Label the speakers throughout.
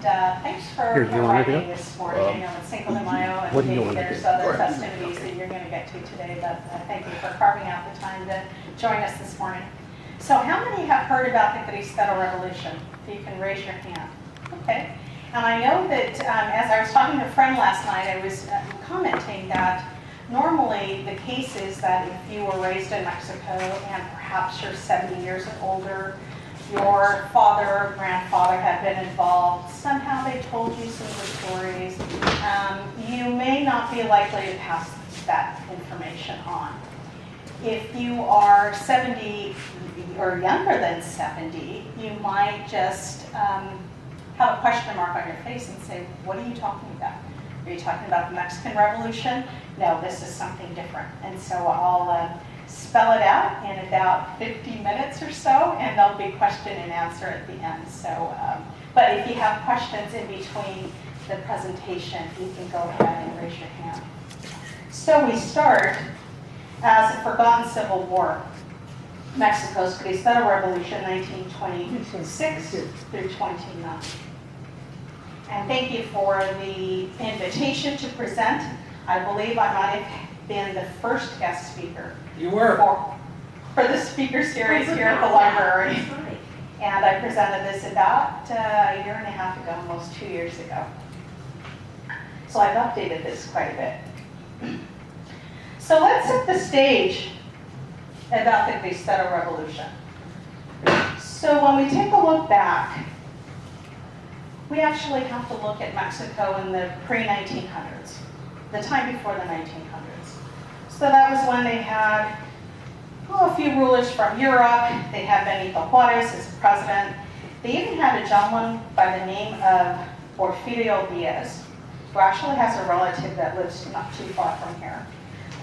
Speaker 1: and thanks for arriving this morning. I know it's Cinco de Mayo, and maybe there's other festivities that you're going to get to today, but thank you for carving out the time to join us this morning. So how many have heard about the Cristero Revolution? If you can raise your hand. Okay. And I know that as I was talking to a friend last night, I was commenting that normally the case is that if you were raised in Mexico and perhaps you're 70 years and older, your father or grandfather had been involved, somehow they told you some good stories, you may not be likely to pass that information on. If you are 70 or younger than 70, you might just have a question mark on your face and say, what are you talking about? Are you talking about the Mexican Revolution? No, this is something different. And so I'll spell it out in about 50 minutes or so, and there'll be question and answer at the end. So, but if you have questions in between the presentation, you can go ahead and raise your hand. So we start as a forgotten civil war. Mexico's Cristero Revolution, 1926 through 29. And thank you for the invitation to present. I believe I might have been the first guest speaker.
Speaker 2: You were.
Speaker 1: For the speaker series here at the library. And I presented this about a year and a half ago, almost 2 years ago. So I've updated this quite a bit. So let's set the stage about the Cristero Revolution. So when we take a look back, we actually have to look at Mexico in the pre-1900s, the time before the 1900s. So that was when they had a few rulers from Europe. They had Benito Juarez as president. They even had a gentleman by the name of Porfirio Diaz, who actually has a relative that lives not too far from here.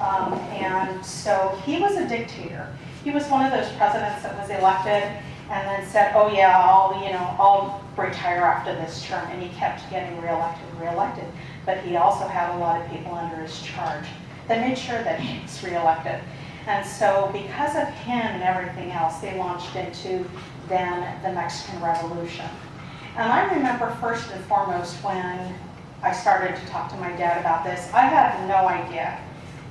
Speaker 1: And so he was a dictator. He was one of those presidents that was elected and then said, oh yeah, I'll retire after this term. And he kept getting reelected. But he also had a lot of people under his charge that made sure that he was reelected. And so because of him and everything else, they launched into then the Mexican Revolution. And I remember first and foremost when I started to talk to my dad about this, I had no idea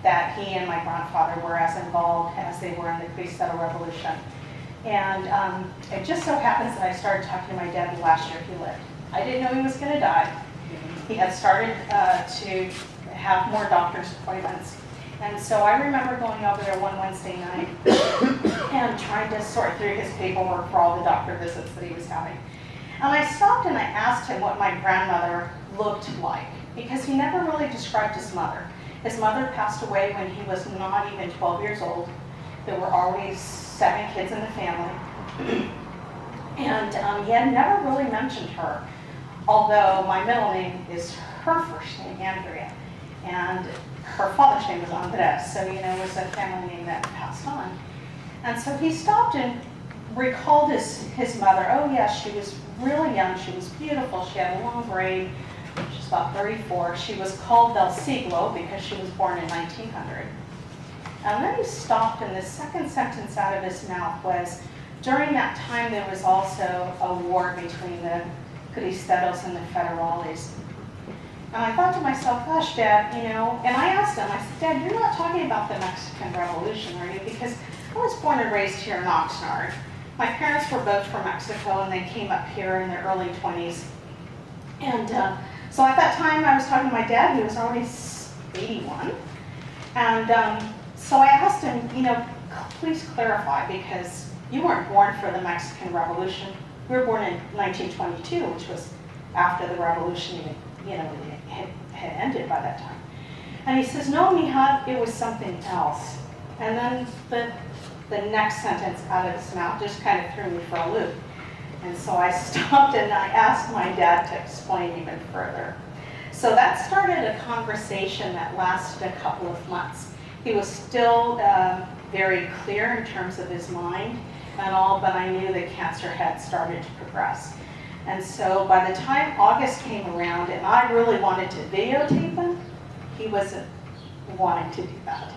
Speaker 1: that he and my grandfather were as involved as they were in the Cristero Revolution. And it just so happens that I started talking to my dad the last year he lived. I didn't know he was going to die. He had started to have more doctor's appointments. And so I remember going over there one Wednesday night and trying to sort through his paperwork for all the doctor visits that he was having. And I stopped and I asked him what my grandmother looked like, because he never really described his mother. His mother passed away when he was not even 12 years old. There were always 7 kids in the family. And he had never really mentioned her, although my middle name is her first name, Andrea. And her father's name was Andres, so it was a family name that passed on. And so he stopped and recalled his mother. Oh yes, she was really young, she was beautiful, she had a long braid. She's about 34. She was called Del Siglo because she was born in 1900. And then he stopped, and the second sentence out of his mouth was, during that time there was also a war between the Cristeros and the Federales. And I thought to myself, gosh, Dad, and I asked him, I said, Dad, you're not talking about the Mexican Revolution, are you? Because I was born and raised here in Oxnard. My parents were both from Mexico, and they came up here in their early 20s. And so at that time, I was talking to my dad. He was already 81. And so I asked him, please clarify, because you weren't born for the Mexican Revolution. You were born in 1922, which was after the revolution had ended by that time. And he says, no, mija, it was something else. And then the next sentence out of his mouth just kind of threw me for a loop. And so I stopped and I asked my dad to explain even further. So that started a conversation that lasted a couple of months. He was still very clear in terms of his mind and all, but I knew that cancer had started to progress. And so by the time August came around and I really wanted to videotape him, he wasn't wanting to do that.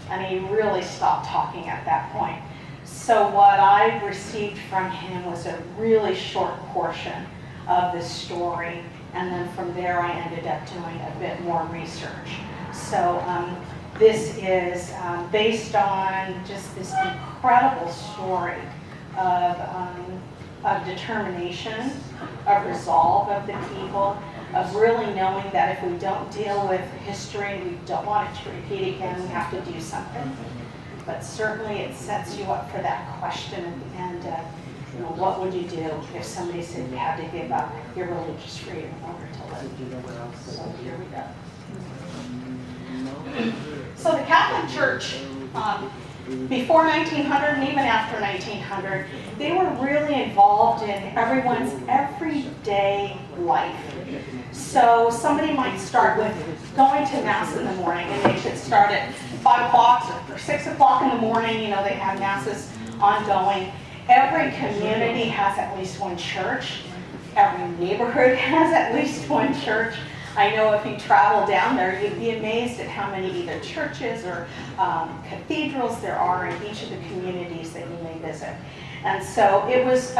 Speaker 1: And he really stopped talking at that point. So what I received from him was a really short portion of the story. And then from there, I ended up doing a bit more research. So this is based on just this incredible story of determination, of resolve of the people, of really knowing that if we don't deal with history, we don't want it to repeat again, we have to do something. But certainly it sets you up for that question at the end of, what would you do if somebody said you had to give up your religious freedom in order to live? So here we go. So the Catholic Church, before 1900 and even after 1900, they were really involved in everyone's everyday life. So somebody might start with going to Mass in the morning, and they could start at 5 o'clock or 6 o'clock in the morning. They have Masses ongoing. Every community has at least one church. Every neighborhood has at least one church. I know if you travel down there, you'd be amazed at how many either churches or cathedrals there are in each of the communities that you may visit. And so it was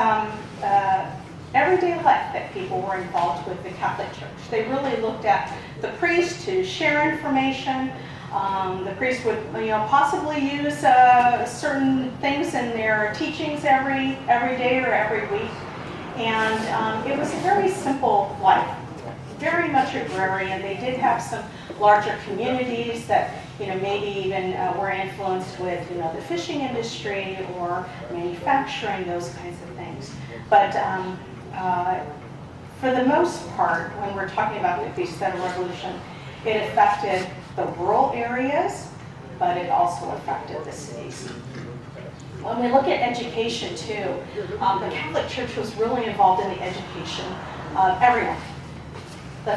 Speaker 1: everyday life that people were involved with the Catholic Church. They really looked at the priest to share information. The priest would, possibly use certain things in their teachings every day or every week. And it was a very simple life, very much agrarian. They did have some larger communities that, maybe even were influenced with, the fishing industry or manufacturing, those kinds of things. But for the most part, when we're talking about the Cristero Revolution, it affected the rural areas, but it also affected the cities. When we look at education too, the Catholic Church was really involved in the education of everyone. I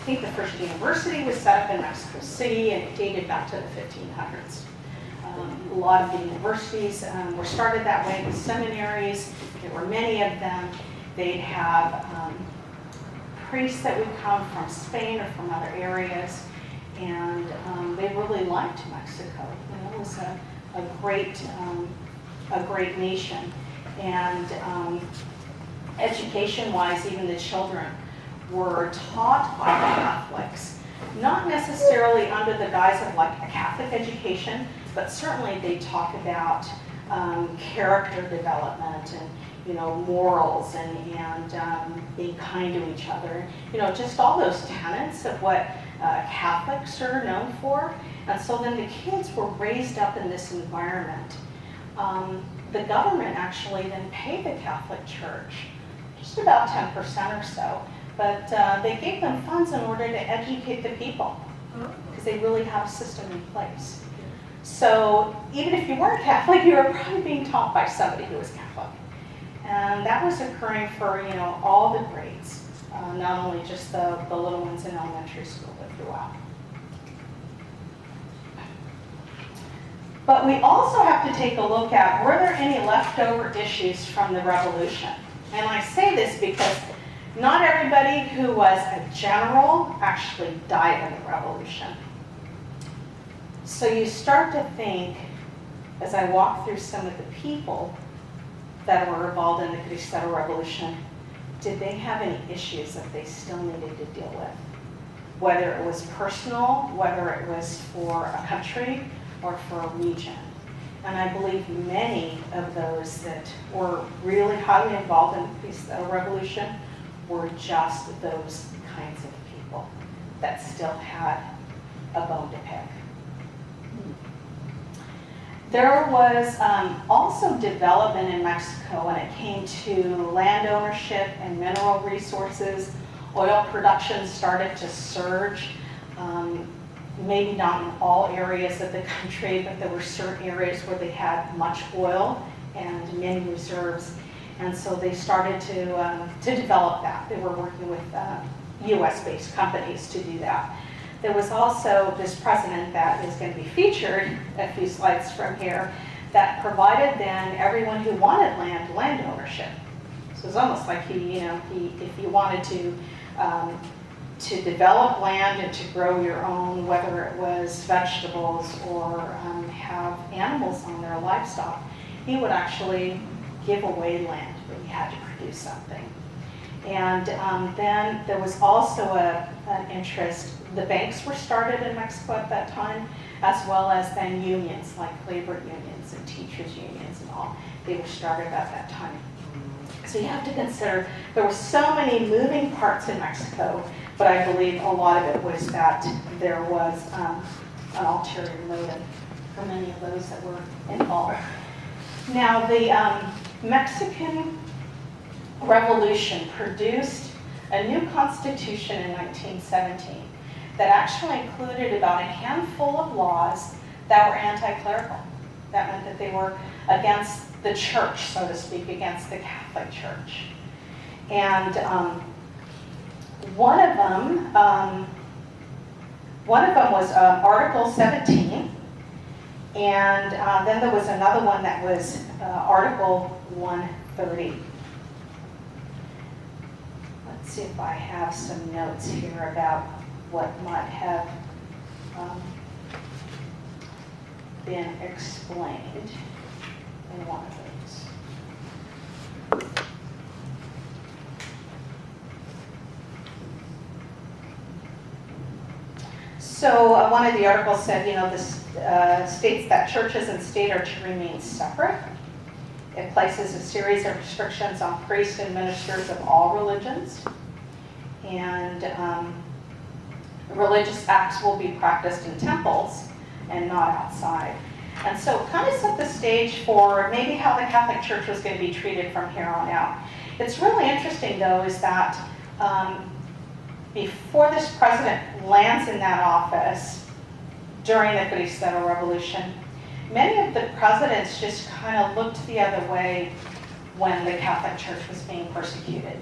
Speaker 1: think the first university was set up in Mexico City, and it dated back to the 1500s. A lot of the universities were started that way with seminaries. There were many of them. They'd have priests that would come from Spain or from other areas, and they really liked Mexico. It was a great nation. And education-wise, even the children were taught by the Catholics, not necessarily under the guise of like a Catholic education, but certainly they talk about character development and morals and being kind to each other. Just all those tenets of what Catholics are known for. And so then the kids were raised up in this environment. The government actually then paid the Catholic Church just about 10% or so, but they gave them funds in order to educate the people, because they really have a system in place. So even if you weren't Catholic, you were probably being taught by somebody who was Catholic. And that was occurring for all the grades, not only just the little ones in elementary school, but throughout. But we also have to take a look at, were there any leftover issues from the revolution? And I say this because not everybody who was a general actually died in the revolution. So you start to think, as I walk through some of the people that were involved in the Cristero Revolution, did they have any issues that they still needed to deal with? Whether it was personal, whether it was for a country or for a region. And I believe many of those that were really highly involved in the Cristero Revolution were just those kinds of people that still had a bone to pick. There was also development in Mexico when it came to land ownership and mineral resources. Oil production started to surge, maybe not in all areas of the country, but there were certain areas where they had much oil and many reserves. And so they started to develop that. They were working with US-based companies to do that. There was also this president that is going to be featured a few slides from here that provided then everyone who wanted land ownership. So it's almost like if you wanted to develop land and to grow your own, whether it was vegetables or have animals on their livestock, he would actually give away land, but you had to produce something. And then there was also an interest, the banks were started in Mexico at that time, as well as then unions, like labor unions and teachers unions and all. They were started at that time. So you have to consider, there were so many moving parts in Mexico, but I believe a lot of it was that there was an ulterior motive for many of those that were involved. Now, the Mexican Revolution produced a new constitution in 1917 that actually included about a handful of laws that were anti-clerical. That meant that they were against the church, so to speak, against the Catholic Church. And one of them was Article 17, and then there was another one that was Article 130. Let's see if I have some notes here about what might have been explained in one of those. So one of the articles said, this states that churches and state are to remain separate. It places a series of restrictions on priests and ministers of all religions. And religious acts will be practiced in temples and not outside. And so it kind of set the stage for maybe how the Catholic Church was going to be treated from here on out. It's really interesting, though, is that before this president lands in that office during the Cristero Revolution, many of the presidents just kind of looked the other way when the Catholic Church was being persecuted.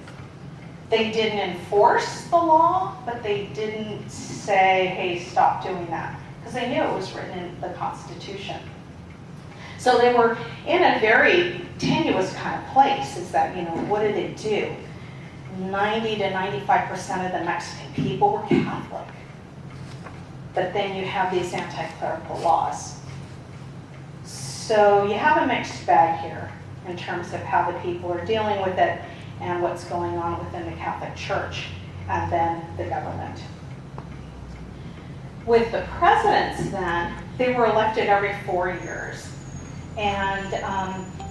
Speaker 1: They didn't enforce the law, but they didn't say, hey, stop doing that, because they knew it was written in the Constitution. So they were in a very tenuous kind of place, is that, what did it do? 90 to 95% of the Mexican people were Catholic. But then you have these anti-clerical laws. So you have a mixed bag here in terms of how the people are dealing with it and what's going on within the Catholic Church and then the government. With the presidents then, they were elected every 4 years. And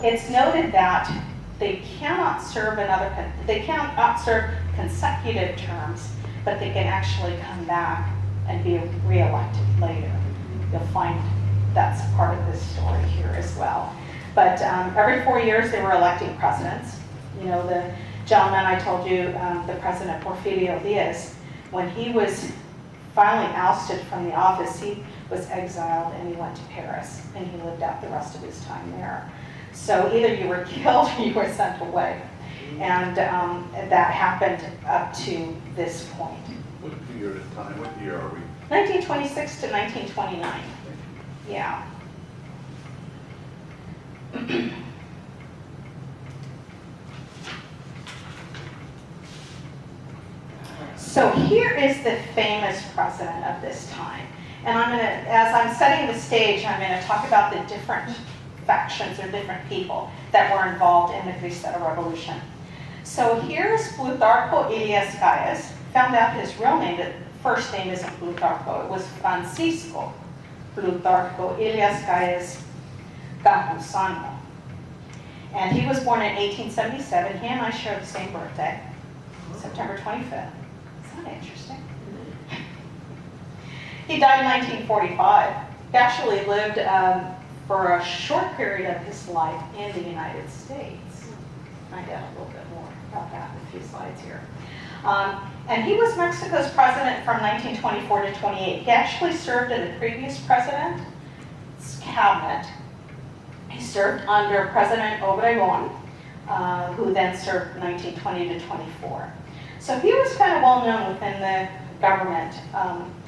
Speaker 1: it's noted that they cannot serve consecutive terms, but they can actually come back and be reelected later. You'll find that's part of this story here as well. But every 4 years they were electing presidents. The gentleman I told you, the president Porfirio Diaz, when he was finally ousted from the office, he was exiled and he went to Paris and he lived out the rest of his time there. So either you were killed or you were sent away. And that happened up to this point.
Speaker 2: What period of time, what year are we?
Speaker 1: 1926 to 1929. Yeah. So here is the famous president of this time. And as I'm setting the stage, I'm going to talk about the different factions or different people that were involved in the Cristero Revolution. So here's Plutarco Elias Calles. Found out his real name, the first name isn't Plutarco, it was Francisco Plutarco Elias Calles Campuzano. And he was born in 1877. He and I share the same birthday, September 25th. Isn't that interesting? He died in 1945. He actually lived for a short period of his life in the United States. Find out a little bit more about that in a few slides here. And he was Mexico's president from 1924 to 28. He actually served in the previous president's cabinet. He served under President Obregón, who then served 1920 to 24. So he was kind of well known within the government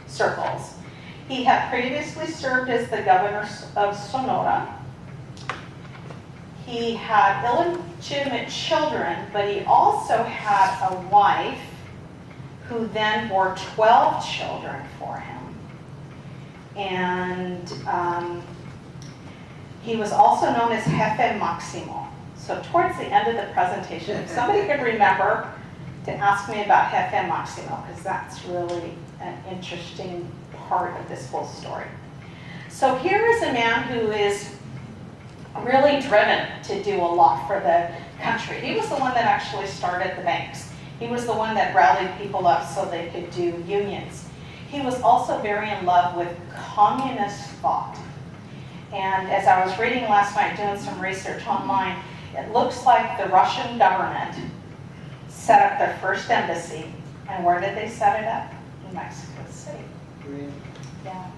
Speaker 1: circles. He had previously served as the governor of Sonora. He had illegitimate children, but he also had a wife who then bore 12 children for him. And he was also known as Jefe Maximo. So towards the end of the presentation, if somebody could remember to ask me about Jefe Maximo, because that's really an interesting part of this whole story. So here is a man who is really driven to do a lot for the country. He was the one that actually started the banks. He was the one that rallied people up so they could do unions. He was also very in love with communist thought. And as I was reading last night, doing some research online, it looks like the Russian government set up their first embassy. And where did they set it up? In Mexico City.
Speaker 3: Really?
Speaker 1: Yeah.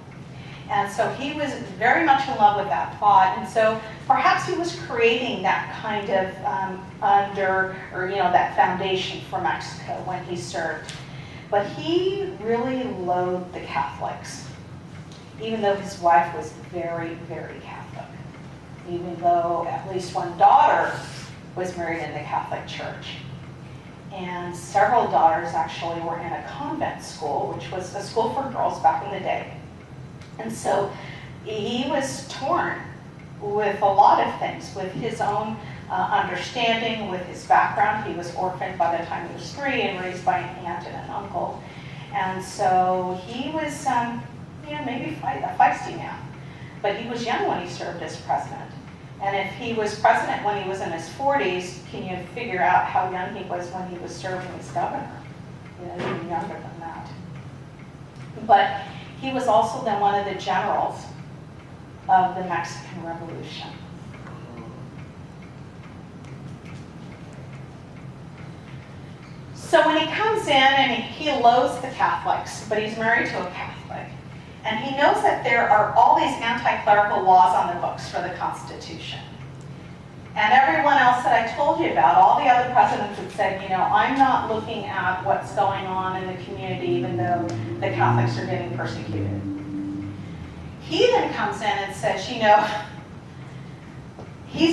Speaker 1: And so he was very much in love with that thought. And so perhaps he was creating that kind of that foundation for Mexico when he served. But he really loathed the Catholics, even though his wife was very, very Catholic. Even though at least one daughter was married in the Catholic Church. And several daughters actually were in a convent school, which was a school for girls back in the day. And so he was torn with a lot of things, with his own understanding, with his background. He was orphaned by the time he was 3 and raised by an aunt and an uncle. And so he was, maybe a feisty man. But he was young when he served as president. And if he was president when he was in his 40s, can you figure out how young he was when he was serving as governor? Even younger than that. But he was also then one of the generals of the Mexican Revolution. So when he comes in, and he loathes the Catholics, but he's married to a Catholic. And he knows that there are all these anti-clerical laws on the books for the Constitution. And everyone else that I told you about, all the other presidents had said, I'm not looking at what's going on in the community, even though the Catholics are getting persecuted. He then comes in and says, he's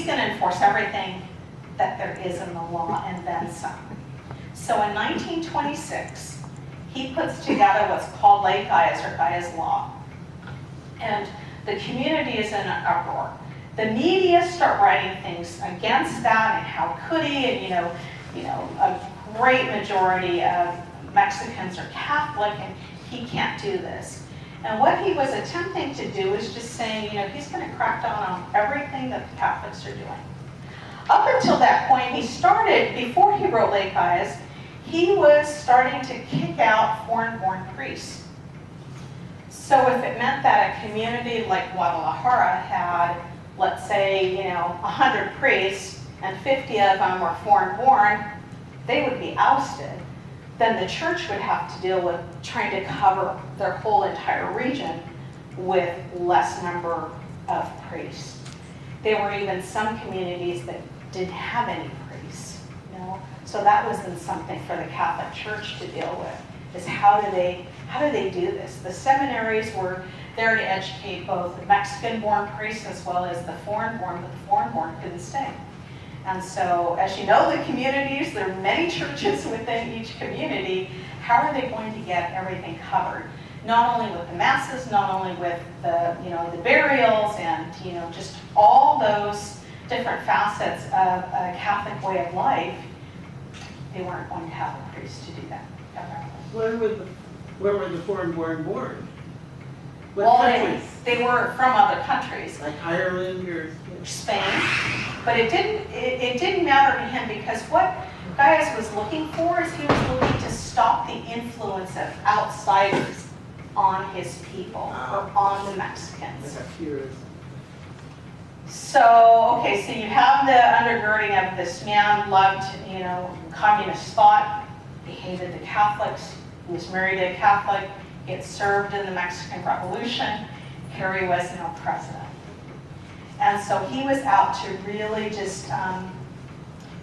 Speaker 1: going to enforce everything that there is in the law and then some. So in 1926, he puts together what's called Ley Gaia's or Gaia's Law. And the community is in an uproar. The media start writing things against that, and how could he, and a great majority of Mexicans are Catholic, and he can't do this. And what he was attempting to do is just saying, he's going to crack down on everything that the Catholics are doing. Up until that point, he started, before he wrote Ley Gaia's, he was starting to kick out foreign-born priests. So if it meant that a community like Guadalajara had, let's say, 100 priests and 50 of them were foreign-born, they would be ousted. Then the church would have to deal with trying to cover their whole entire region with less number of priests. There were even some communities that didn't have any priests, So that was then something for the Catholic Church to deal with, is how do they do this? The seminaries were there to educate both the Mexican-born priests as well as the foreign-born, but the foreign-born couldn't stay. And so, as you know, the communities, there are many churches within each community. How are they going to get everything covered? Not only with the masses, not only with the, the burials and, just all those different facets of a Catholic way of life. They weren't going to have a priest to do that.
Speaker 3: Where were the foreign-born born? What
Speaker 1: Well,
Speaker 3: countries?
Speaker 1: they were from other countries,
Speaker 3: Like Ireland or
Speaker 1: Spain, but it didn't matter to him, because what Gaius was looking for is he was looking to stop the influence of outsiders on his people, or on the Mexicans.
Speaker 3: like a purist?
Speaker 1: So, okay, so you have the undergirding of this man loved, communist thought. He hated the Catholics. He was married to a Catholic. He had served in the Mexican Revolution. Here he was now president. And so he was out to really just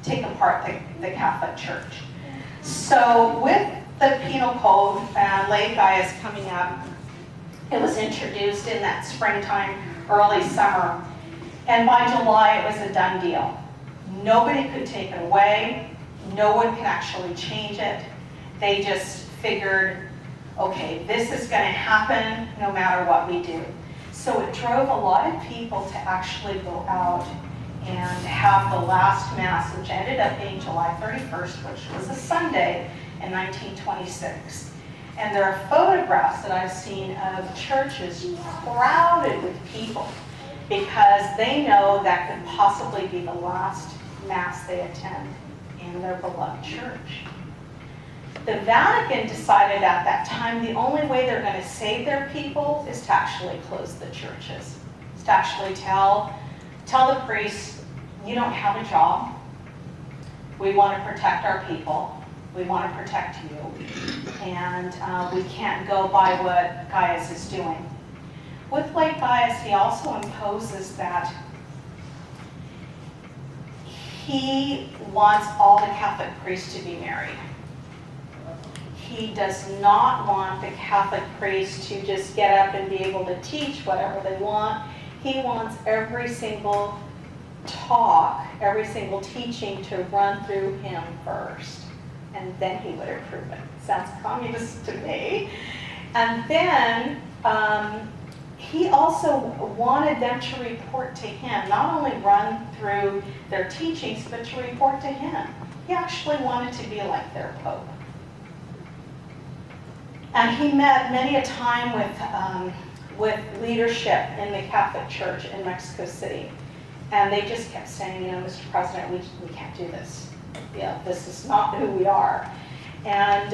Speaker 1: take apart the Catholic Church. So with the Penal Code and Ley Gaia's coming up, it was introduced in that springtime, early summer. And by July, it was a done deal. Nobody could take it away. No one can actually change it. They just figured, okay, this is going to happen no matter what we do. So it drove a lot of people to actually go out and have the last Mass, which ended up being July 31st, which was a Sunday in 1926. And there are photographs that I've seen of churches crowded with people because they know that could possibly be the last Mass they attend in their beloved church. The Vatican decided at that time the only way they're going to save their people is to actually close the churches. Is to actually tell the priests, you don't have a job. We want to protect our people. We want to protect you. And we can't go by what Gaius is doing. With late Gaius, he also imposes that he wants all the Catholic priests to be married. He does not want the Catholic priests to just get up and be able to teach whatever they want. He wants every single talk, every single teaching to run through him first, and then he would approve it. Sounds communist to me. And then he also wanted them to report to him, not only run through their teachings, but to report to him. He actually wanted to be like their Pope. And he met many a time with leadership in the Catholic Church in Mexico City. And they just kept saying, you know, Mr. President, we can't do this. You know, this is not who we are. And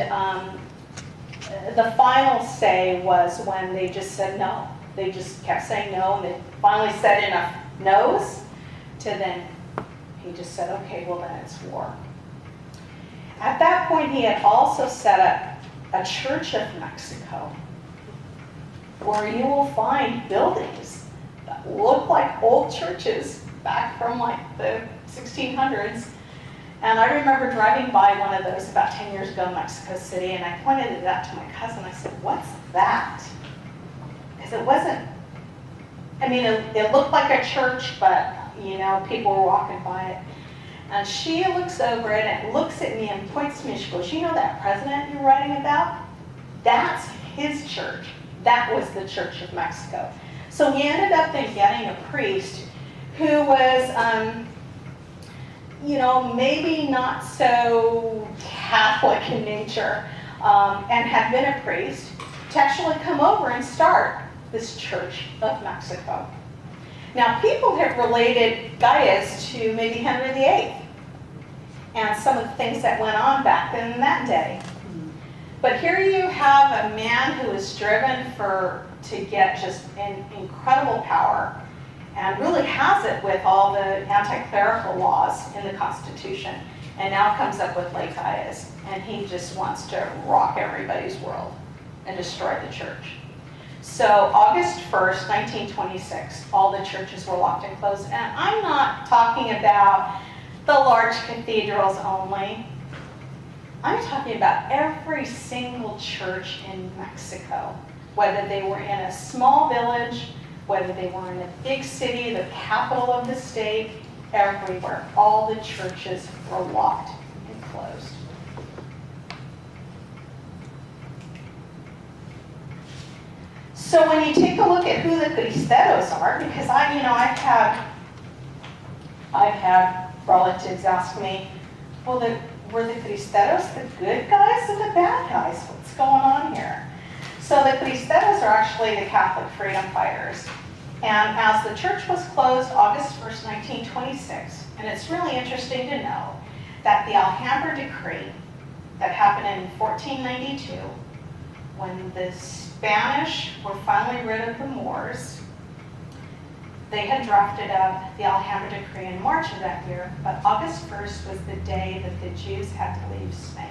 Speaker 1: the final say was when they just said no. They just kept saying no, and they finally said enough no's to then he just said, okay, well then it's war. At that point, he had also set up a Church of Mexico, where you will find buildings that look like old churches back from like the 1600s. And I remember driving by one of those about 10 years ago in Mexico City, and I pointed it out to my cousin. I said, what's that? Because it wasn't, I mean, it looked like a church, but, you know, people were walking by it. And she looks over it and looks at me and points to me. She goes, you know that president you're writing about? That's his church. That was the Church of Mexico. So he ended up then getting a priest who was, you know, maybe not so Catholic in nature, and had been a priest, to actually come over and start this Church of Mexico. Now, people have related Gaius to maybe Henry VIII and some of the things that went on back then in that day. But here you have a man who is driven to get just an incredible power, and really has it with all the anti-clerical laws in the Constitution, and now comes up with late Gaius, and he just wants to rock everybody's world and destroy the church. So August 1st, 1926, all the churches were locked and closed. And I'm not talking about the large cathedrals only. I'm talking about every single church in Mexico, whether they were in a small village, whether they were in a big city, the capital of the state, everywhere. All the churches were locked and closed. So when you take a look at who the Cristeros are, because I've had relatives ask me, well, were the Cristeros the good guys or the bad guys? What's going on here? So the Cristeros are actually the Catholic freedom fighters. And as the church was closed August 1st, 1926, and it's really interesting to know that the Alhambra decree that happened in 1492, when the Spanish were finally rid of the Moors, they had drafted up the Alhambra decree in March of that year, but August 1st was the day that the Jews had to leave Spain.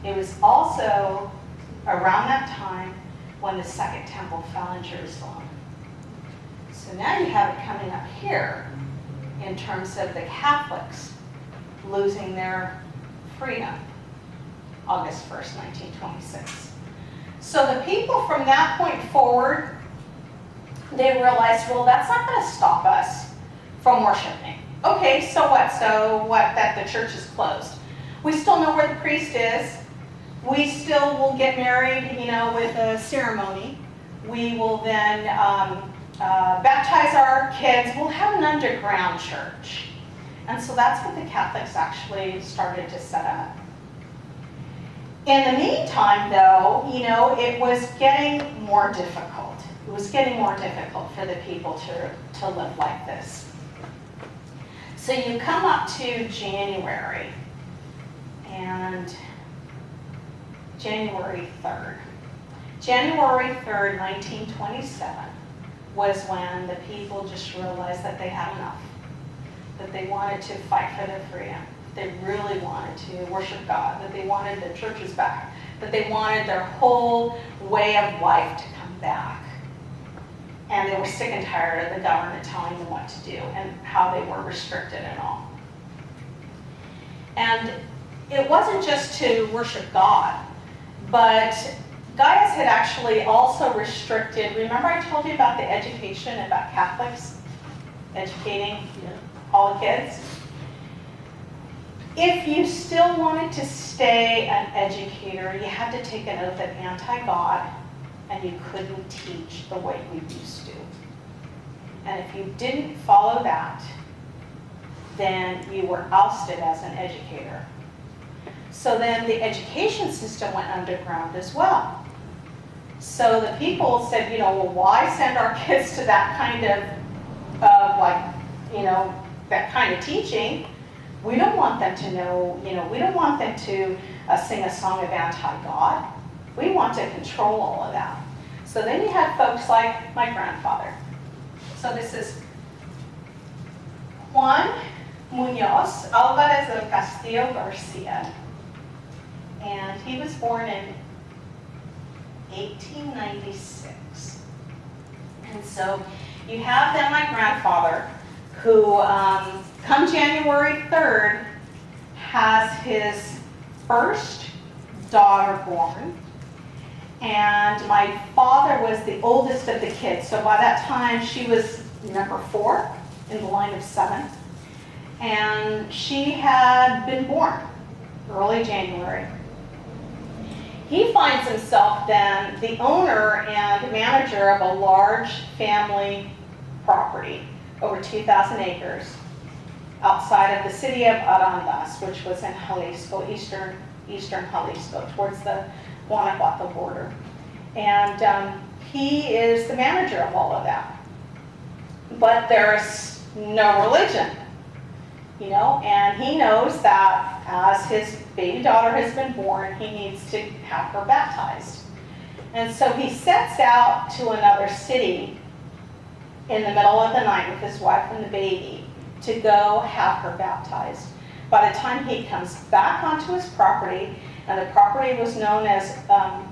Speaker 1: It was also around that time when the Second Temple fell in Jerusalem. So now you have it coming up here in terms of the Catholics losing their freedom, August 1st, 1926. So the people from that point forward, they realized, well, that's not going to stop us from worshiping. Okay, so what? So what, that the church is closed? We still know where the priest is. We still will get married, with a ceremony. We will then baptize our kids, we'll have an underground church. And so that's what the Catholics actually started to set up. In the meantime, though, it was getting more difficult. It was getting more difficult for the people to live like this. So you come up to January, and January 3rd. January 3rd, 1927 was when the people just realized that they had enough, that they wanted to fight for their freedom, they really wanted to worship God, that they wanted their churches back, that they wanted their whole way of life to come back. And they were sick and tired of the government telling them what to do and how they were restricted and all. And it wasn't just to worship God, but Gaius had actually also restricted, remember I told you about the education, about Catholics educating all the kids? If you still wanted to stay an educator, you had to take an oath of anti-God, and you couldn't teach the way we used to. And if you didn't follow that, then you were ousted as an educator. So then the education system went underground as well. So the people said, well, why send our kids to that kind of that kind of teaching? We don't want them to know, we don't want them to sing a song of anti-God. We want to control all of that. So then you had folks like my grandfather. So this is Juan Munoz Alvarez del Castillo Garcia. And he was born in 1896. And so you have then my grandfather, who come January 3rd has his first daughter born. And my father was the oldest of the kids. So by that time, she was number 4 in the line of 7. And she had been born early January. He finds himself then the owner and manager of a large family property, over 2,000 acres, outside of the city of Arandas, which was in Jalisco, eastern Jalisco, towards the Guanajuato border. And he is the manager of all of that. But there's no religion, and he knows that as his baby daughter has been born, he needs to have her baptized. And so he sets out to another city in the middle of the night with his wife and the baby to go have her baptized. By the time he comes back onto his property, and the property was known as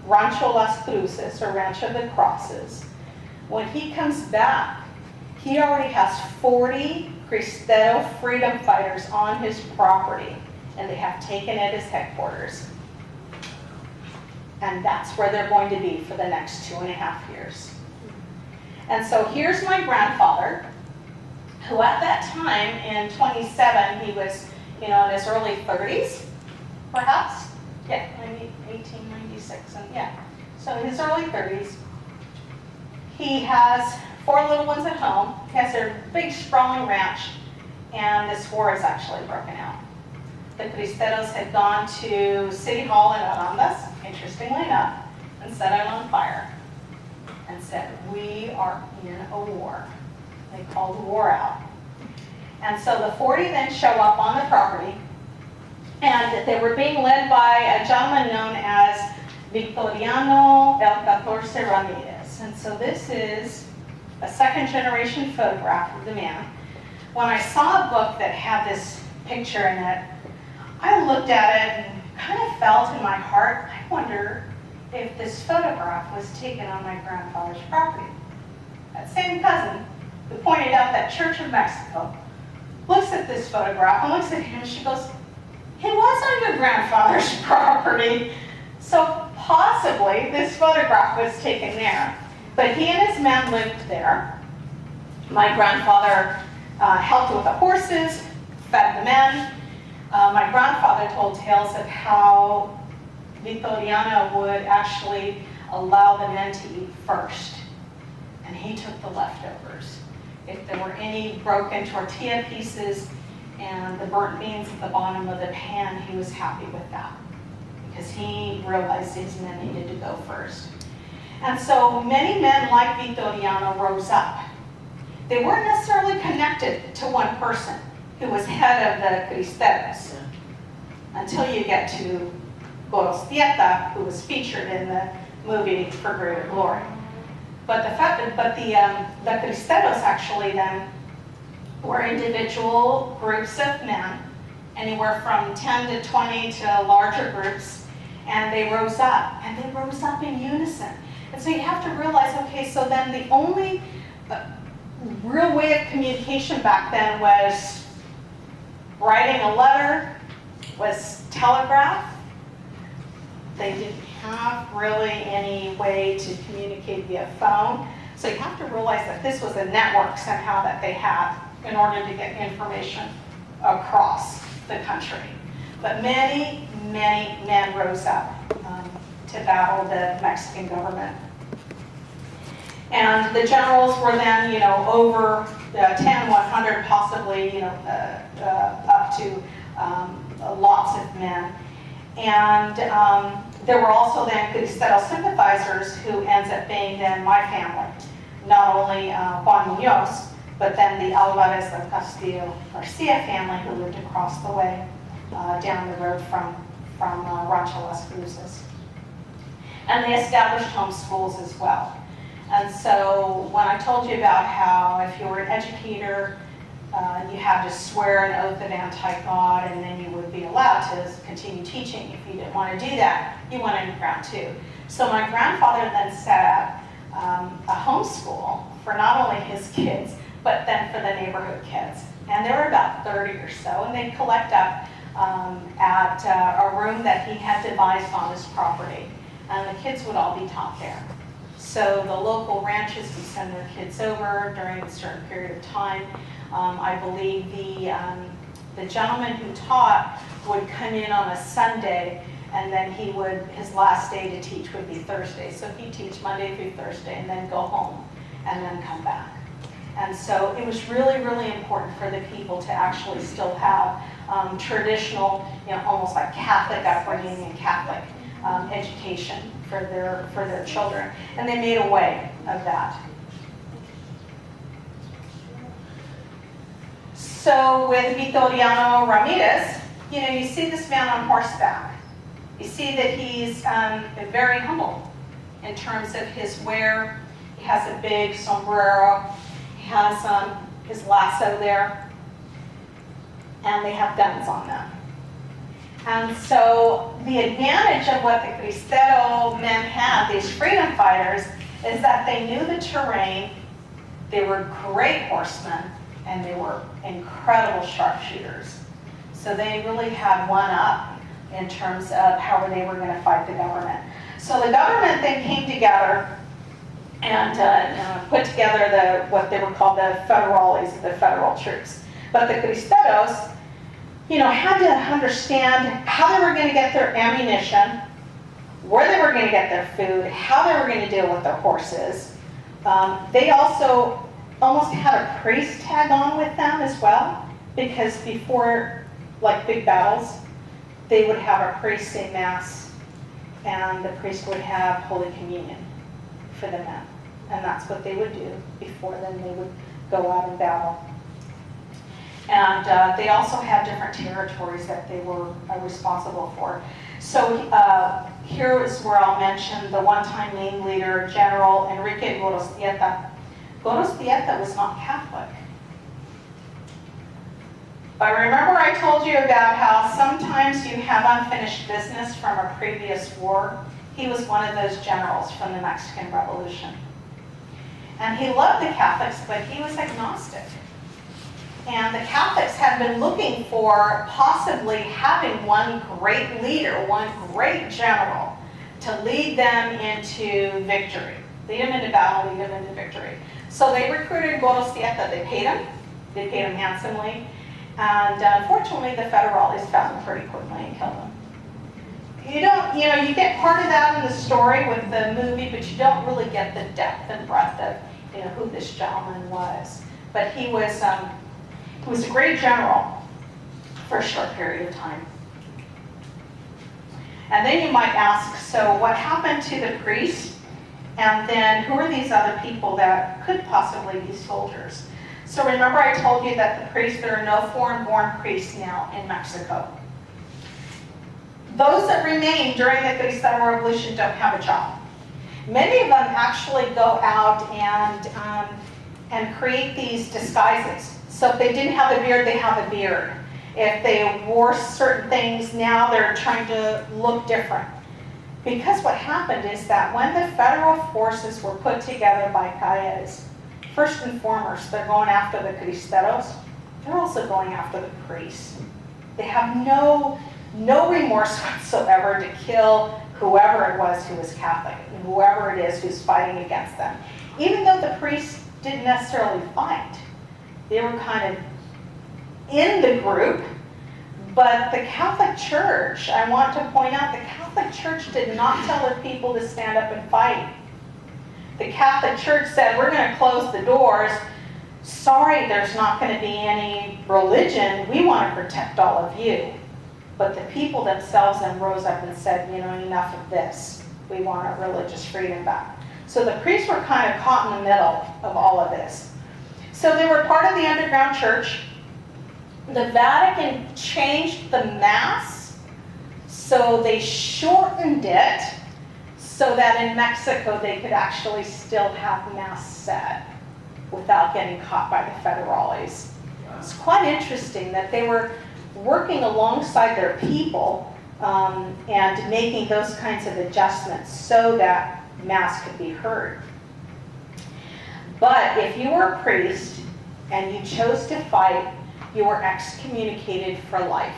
Speaker 1: Rancho Las Cruces, or Rancho of the Crosses, when he comes back, he already has 40 Cristero freedom fighters on his property, and they have taken it as headquarters. And that's where they're going to be for the next 2.5 years. And so here's my grandfather, who at that time, in 27, he was, in his early 30s, perhaps. Yeah, maybe 1896, and yeah. So in his early 30s, he has 4 little ones at home. He has a big sprawling ranch, and this war is actually broken out. The Cristeros had gone to City Hall in Arandas, interestingly enough, and set it on fire and said, "We are in a war." They called the war out. And so the 40 then show up on the property, and they were being led by a gentleman known as Victoriano El 14 Ramirez. And so this is a second-generation photograph of the man. When I saw a book that had this picture in it, I looked at it and kind of felt in my heart, I wonder if this photograph was taken on my grandfather's property. That same cousin who pointed out that Church of Mexico looks at this photograph and looks at him and she goes, "It was on your grandfather's property." So possibly this photograph was taken there. But he and his men lived there. My grandfather helped with the horses, fed the men. My grandfather told tales of how Victoriano would actually allow the men to eat first and he took the leftovers. If there were any broken tortilla pieces and the burnt beans at the bottom of the pan, he was happy with that because he realized his men needed to go first. And so many men like Vitoriano rose up. They weren't necessarily connected to one person who was head of the Cristeros until you get to Gorostieta, who was featured in the movie For Greater Glory. But the Cristeros actually then were individual groups of men, anywhere from 10 to 20 to larger groups, and they rose up in unison. And so you have to realize, okay, so then the only real way of communication back then was writing a letter, was telegraph. They didn't have really any way to communicate via phone. So you have to realize that this was a network somehow that they had in order to get information across the country. But many, many men rose up to battle the Mexican government. And the generals were then, over 10, 100, possibly, up to lots of men. And there were also then Cristero sympathizers who ends up being then my family. Not only Juan Munoz, but then the Alvarez del Castillo Garcia family who lived across the way down the road from Rancho Las Cruces. And they established home schools as well. And so when I told you about how if you were an educator, you had to swear an oath of anti-God, and then you would be allowed to continue teaching. If you didn't want to do that, you went underground too. So my grandfather then set up a homeschool for not only his kids, but then for the neighborhood kids. And there were about 30 or so, and they'd collect up at a room that he had devised on his property. And the kids would all be taught there. So the local ranches would send their kids over during a certain period of time. I believe the gentleman who taught would come in on a Sunday, and then his last day to teach would be Thursday. So he'd teach Monday through Thursday and then go home and then come back. And so it was really, really important for the people to actually still have traditional, almost like Catholic upbringing and Catholic education for their children. And they made a way of that. So with Vitoriano Ramirez, you see this man on horseback. You see that he's very humble in terms of his wear. He has a big sombrero. He has his lasso there. And they have guns on them. And so the advantage of what the Cristero men had, these freedom fighters, is that they knew the terrain, they were great horsemen, and they were incredible sharpshooters. So they really had one up in terms of how they were going to fight the government. So the government then came together and put together what they were called the federales, the federal troops. But the Cristeros, had to understand how they were going to get their ammunition, where they were going to get their food, how they were going to deal with their horses. They also almost had a priest tag on with them as well, because before, like big battles, they would have a priest say mass, and the priest would have Holy Communion for the men. And that's what they would do before then they would go out and battle. And they also had different territories that they were responsible for. So here is where I'll mention the one-time main leader, General Enrique Gorostieta. Gorostieta was not Catholic. But remember I told you about how sometimes you have unfinished business from a previous war? He was one of those generals from the Mexican Revolution. And he loved the Catholics, but he was agnostic. And the Catholics had been looking for possibly having one great leader, one great general, to lead them into victory. Lead them into battle, lead them into victory. So they recruited Gorostieta. They paid him handsomely. And unfortunately, the federales found him pretty quickly and killed him. You get part of that in the story with the movie, but you don't really get the depth and breadth of who this gentleman was. But he was a great general for a short period of time. And then you might ask, so what happened to the priest? And then who are these other people that could possibly be soldiers? So remember I told you that the priests, there are no foreign-born priests now in Mexico. Those that remain during the Cristero Revolution don't have a job. Many of them actually go out and create these disguises. So if they didn't have a beard, they have a beard. If they wore certain things, now they're trying to look different. Because what happened is that when the federal forces were put together by Calles, first and foremost, they're going after the Cristeros. They're also going after the priests. They have no remorse whatsoever to kill whoever it was who was Catholic, and whoever it is who's fighting against them. Even though the priests didn't necessarily fight, they were kind of in the group. But the Catholic Church, I want to point out, the Catholic Church did not tell their people to stand up and fight. The Catholic Church said, we're going to close the doors. Sorry, there's not going to be any religion. We want to protect all of you. But the people themselves then rose up and said, enough of this. We want our religious freedom back. So the priests were kind of caught in the middle of all of this. So they were part of the underground church. The Vatican changed the Mass, so they shortened it so that in Mexico they could actually still have Mass said without getting caught by the federales. It's quite interesting that they were working alongside their people and making those kinds of adjustments so that Mass could be heard. But if you were a priest and you chose to fight, you were excommunicated for life.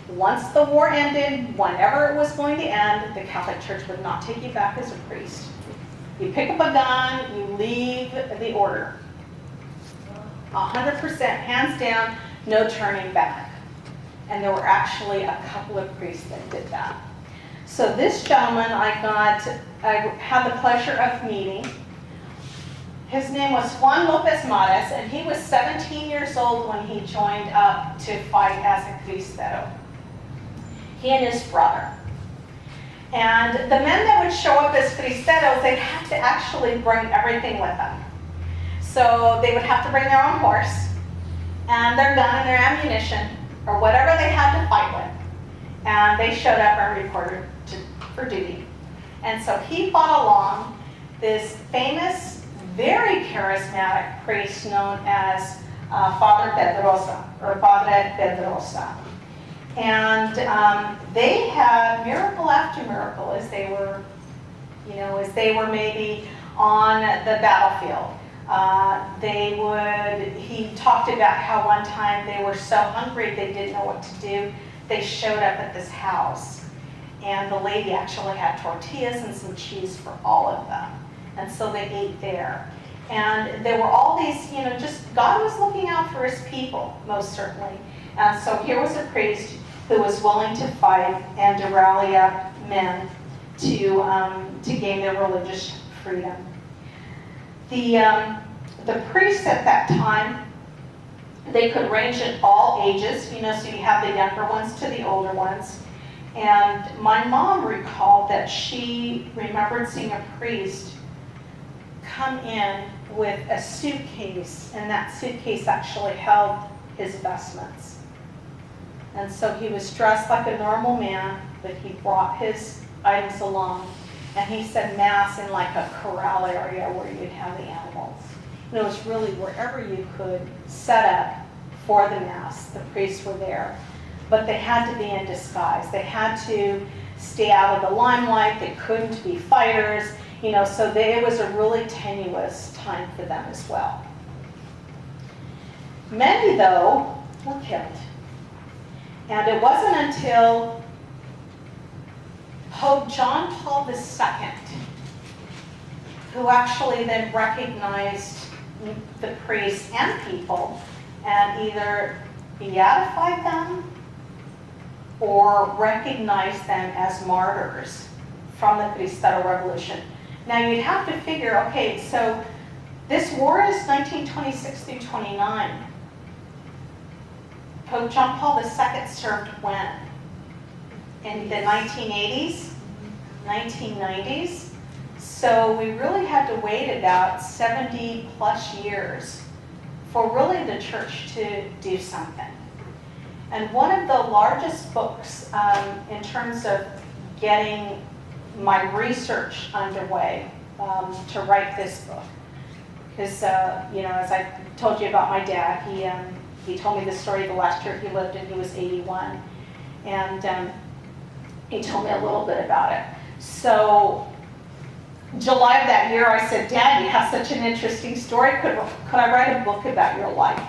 Speaker 1: Once the war ended, whenever it was going to end, the Catholic Church would not take you back as a priest. You pick up a gun, you leave the order. 100%, hands down, no turning back. And there were actually a couple of priests that did that. So this gentleman I had the pleasure of meeting. His name was Juan Lopez Mares, and he was 17 years old when he joined up to fight as a Cristero. He and his brother. And the men that would show up as Cristeros, they'd have to actually bring everything with them. So they would have to bring their own horse, and their gun and their ammunition, or whatever they had to fight with. And they showed up and reported for duty. And so he fought along this famous, very charismatic priest known as Father Pedrosa, or Padre Pedrosa. And they had miracle after miracle as they were maybe on the battlefield. He talked about how one time they were so hungry they didn't know what to do. They showed up at this house, and the lady actually had tortillas and some cheese for all of them. And so they ate there. And there were all these, just God was looking out for his people, most certainly. And so here was a priest who was willing to fight and to rally up men to gain their religious freedom. The priests at that time, they could range in all ages, so you have the younger ones to the older ones. And my mom recalled that she remembered seeing a priest come in with a suitcase, and that suitcase actually held his vestments. And so he was dressed like a normal man, but he brought his items along, and he said Mass in like a corral area where you'd have the animals. And it was really wherever you could set up for the Mass, the priests were there. But they had to be in disguise. They had to stay out of the limelight. They couldn't be fighters. So it was a really tenuous time for them as well. Many, though, were killed. And it wasn't until Pope John Paul II, who actually then recognized the priests and people and either beatified them or recognized them as martyrs from the Cristero Revolution. Now you'd have to figure, okay, so this war is 1926 through 29. Pope John Paul II served when? In the 1980s, 1990s? So we really had to wait about 70 plus years for really the church to do something. And one of the largest books in terms of getting my research underway to write this book, because as I told you about my dad, he told me the story of the last year he lived and he was 81, and he told me a little bit about it. So July of that year, I said, Dad, you have such an interesting story. Could I write a book about your life?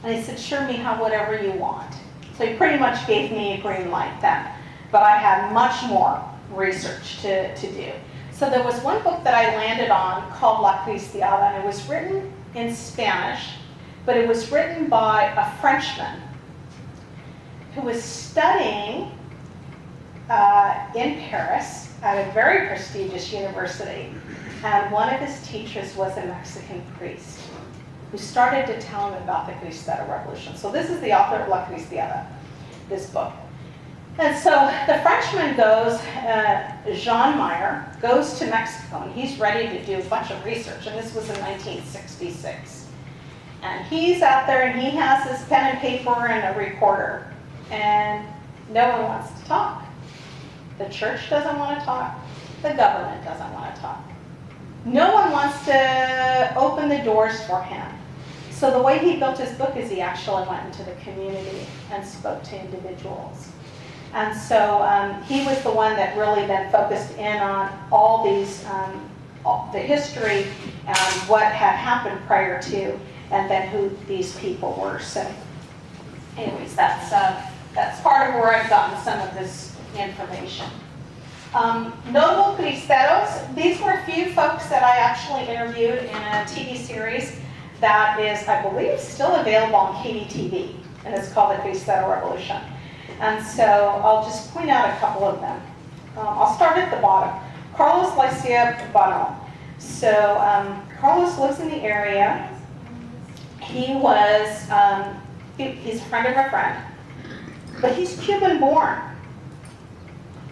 Speaker 1: And he said, sure, Mija, whatever you want. So he pretty much gave me a green light then. But I had much more research to do. So there was one book that I landed on called La Cristiada, and it was written in Spanish, but it was written by a Frenchman who was studying in Paris at a very prestigious university, and one of his teachers was a Mexican priest who started to tell him about the Cristero Revolution. So this is the author of La Cristiada, this book. And so the Frenchman goes, Jean Meyer, goes to Mexico, and he's ready to do a bunch of research, and this was in 1966. And he's out there, and he has his pen and paper and a recorder, and no one wants to talk. The church doesn't want to talk. The government doesn't want to talk. No one wants to open the doors for him. So the way he built his book is he actually went into the community and spoke to individuals. And so he was the one that really then focused in on all these, the history and what had happened prior to, and then who these people were. So anyways, that's part of where I've gotten some of this information. Notable Cristeros, these were a few folks that I actually interviewed in a TV series that is, I believe, still available on KDTV, and it's called the Cristero Rebellion. And so I'll just point out a couple of them. I'll start at the bottom. Carlos Lycia Bono. So Carlos lives in the area. He was, he's a friend of a friend, but he's Cuban born.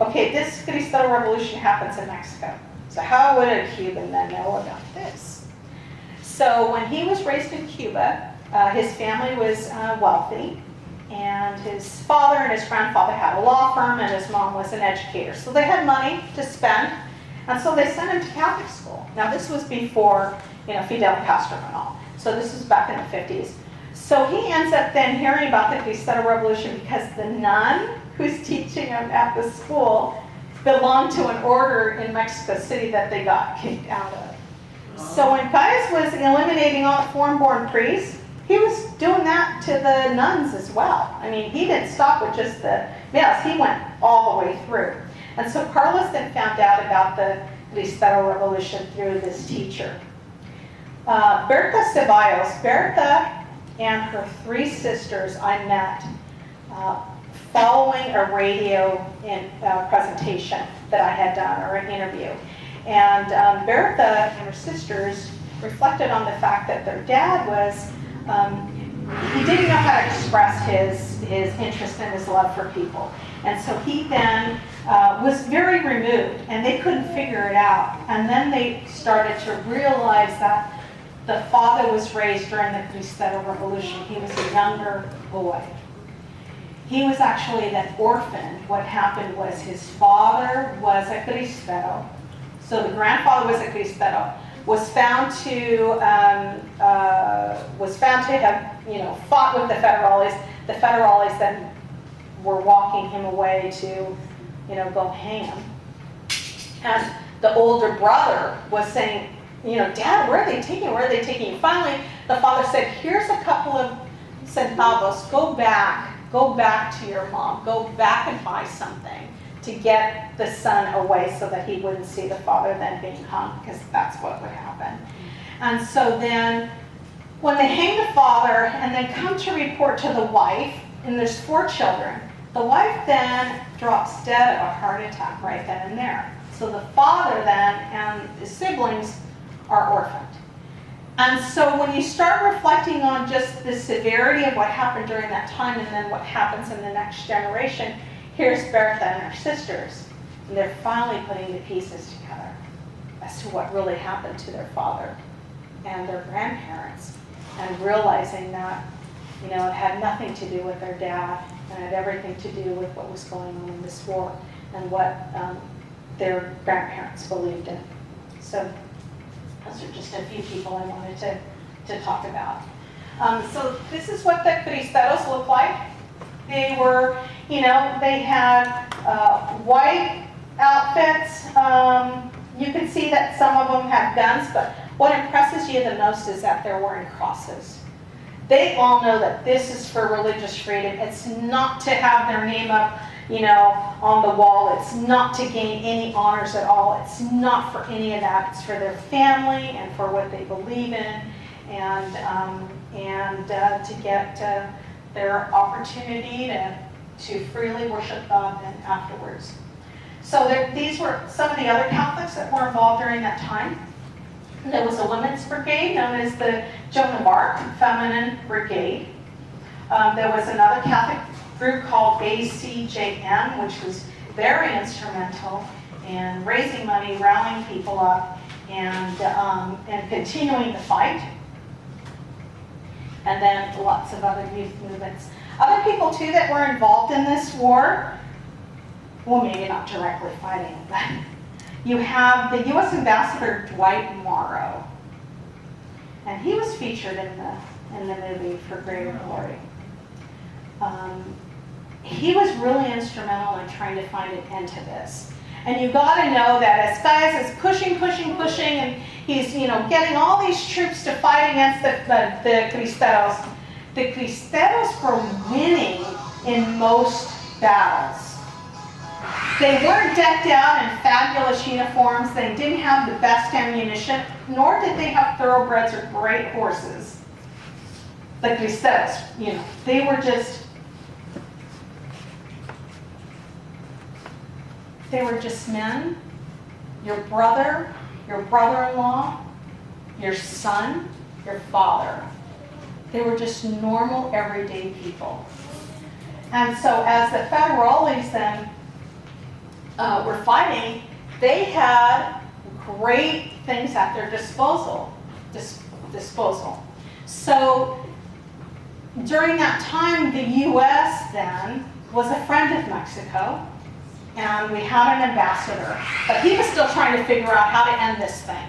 Speaker 1: Okay, this Cristero Revolution happens in Mexico. So how would a Cuban then know about this? So when he was raised in Cuba, his family was wealthy, and his father and his grandfather had a law firm, and his mom was an educator. So they had money to spend, and so they sent him to Catholic school. Now this was before, Fidel Castro and all. So this was back in the 50s. So he ends up then hearing about the Cristero Revolution because the nun who's teaching him at the school belonged to an order in Mexico City that they got kicked out of. So when Gaius was eliminating all the foreign-born priests, he was doing that to the nuns as well. I mean, he didn't stop with just the males, he went all the way through. And so Carlos then found out about the Cristero Revolution through this teacher. Berta Ceballos, Berta and her three sisters I met following a radio presentation that I had done, or an interview. And Bertha and her sisters reflected on the fact that their dad was, he didn't know how to express his interest and his love for people. And so he then was very removed, and they couldn't figure it out. And then they started to realize that the father was raised during the Cristero Revolution. He was a younger boy. He was actually then orphaned. What happened was his father was a Cristero. So the grandfather was a Cristero. Was found to have fought with the Federales. The Federales then were walking him away to go hang him. And the older brother was saying, Dad, where are they taking you? Where are they taking you? Finally, the father said, here's a couple of centavos. Go back to your mom. Go back and buy something to get the son away so that he wouldn't see the father then being hung, because that's what would happen. And so then when they hang the father and then come to report to the wife, and there's 4 children, the wife then drops dead of a heart attack right then and there. So So the father then and the siblings are orphaned. And so when you start reflecting on just the severity of what happened during that time and then what happens in the next generation, here's Bertha and her sisters. And they're finally putting the pieces together as to what really happened to their father and their grandparents, and realizing that, you know, it had nothing to do with their dad and it had everything to do with what was going on in this war and what their grandparents believed in. So those are just a few people I wanted to talk about. So this is what the Cristeros look like. They were, you know, they had white outfits. You can see that some of them had guns, but what impresses you the most is that they're wearing crosses. They all know that this is for religious freedom. It's not to have their name up, you know, on the wall. It's not to gain any honors at all. It's not for any of that. It's for their family and for what they believe in, and to get their opportunity to freely worship God then afterwards. So these were some of the other Catholics that were involved during that time. There was a women's brigade known as the Joan of Arc Feminine Brigade. There was another Catholic group called ACJM, which was very instrumental in raising money, rallying people up, and continuing the fight. And then lots of other youth movements. Other people too that were involved in this war, well, maybe not directly fighting, but you have the U.S. Ambassador Dwight Morrow, and he was featured in the movie For Greater Glory. He was really instrumental in trying to find an end to this. And you got to know that as guys is pushing, and he's, you know, getting all these troops to fight against the Cristeros. The Cristeros were winning in most battles. They weren't decked out in fabulous uniforms. They didn't have the best ammunition, nor did they have thoroughbreds or great horses. The Cristeros, you know, they were just men, your brother, your brother-in-law, your son, your father. They were just normal, everyday people. And so as the Federales then were fighting, they had great things at their disposal. So during that time, the U.S. then was a friend of Mexico, and we had an ambassador, but he was still trying to figure out how to end this thing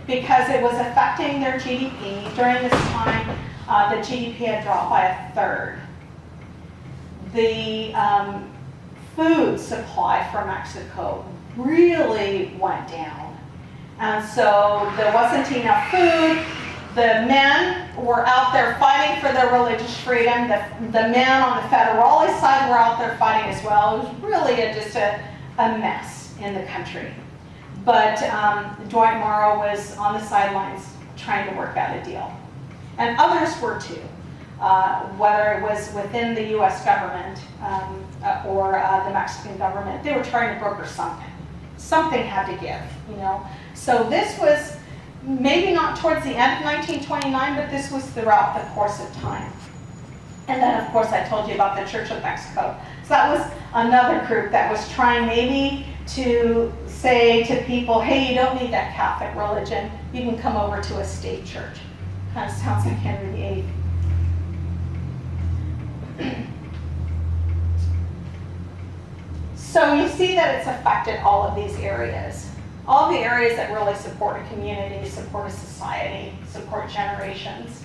Speaker 1: because it was affecting their GDP. During this time, the GDP had dropped by a third. The food supply for Mexico really went down. And so there wasn't enough food. The men were out there fighting for their religious freedom. The men on the Federale side were out there fighting as well. It was really just a mess in the country. But Dwight Morrow was on the sidelines trying to work out a deal. And others were too, whether it was within the U.S. government or the Mexican government. They were trying to broker something. Something had to give, you know. So this was maybe not towards the end of 1929, but this was throughout the course of time. And then, of course, I told you about the Church of Mexico. So that was another group that was trying maybe to say to people, hey, you don't need that Catholic religion. You can come over to a state church. Kind of sounds like Henry VIII. So you see that it's affected all of these areas. All the areas that really support a community, support a society, support generations.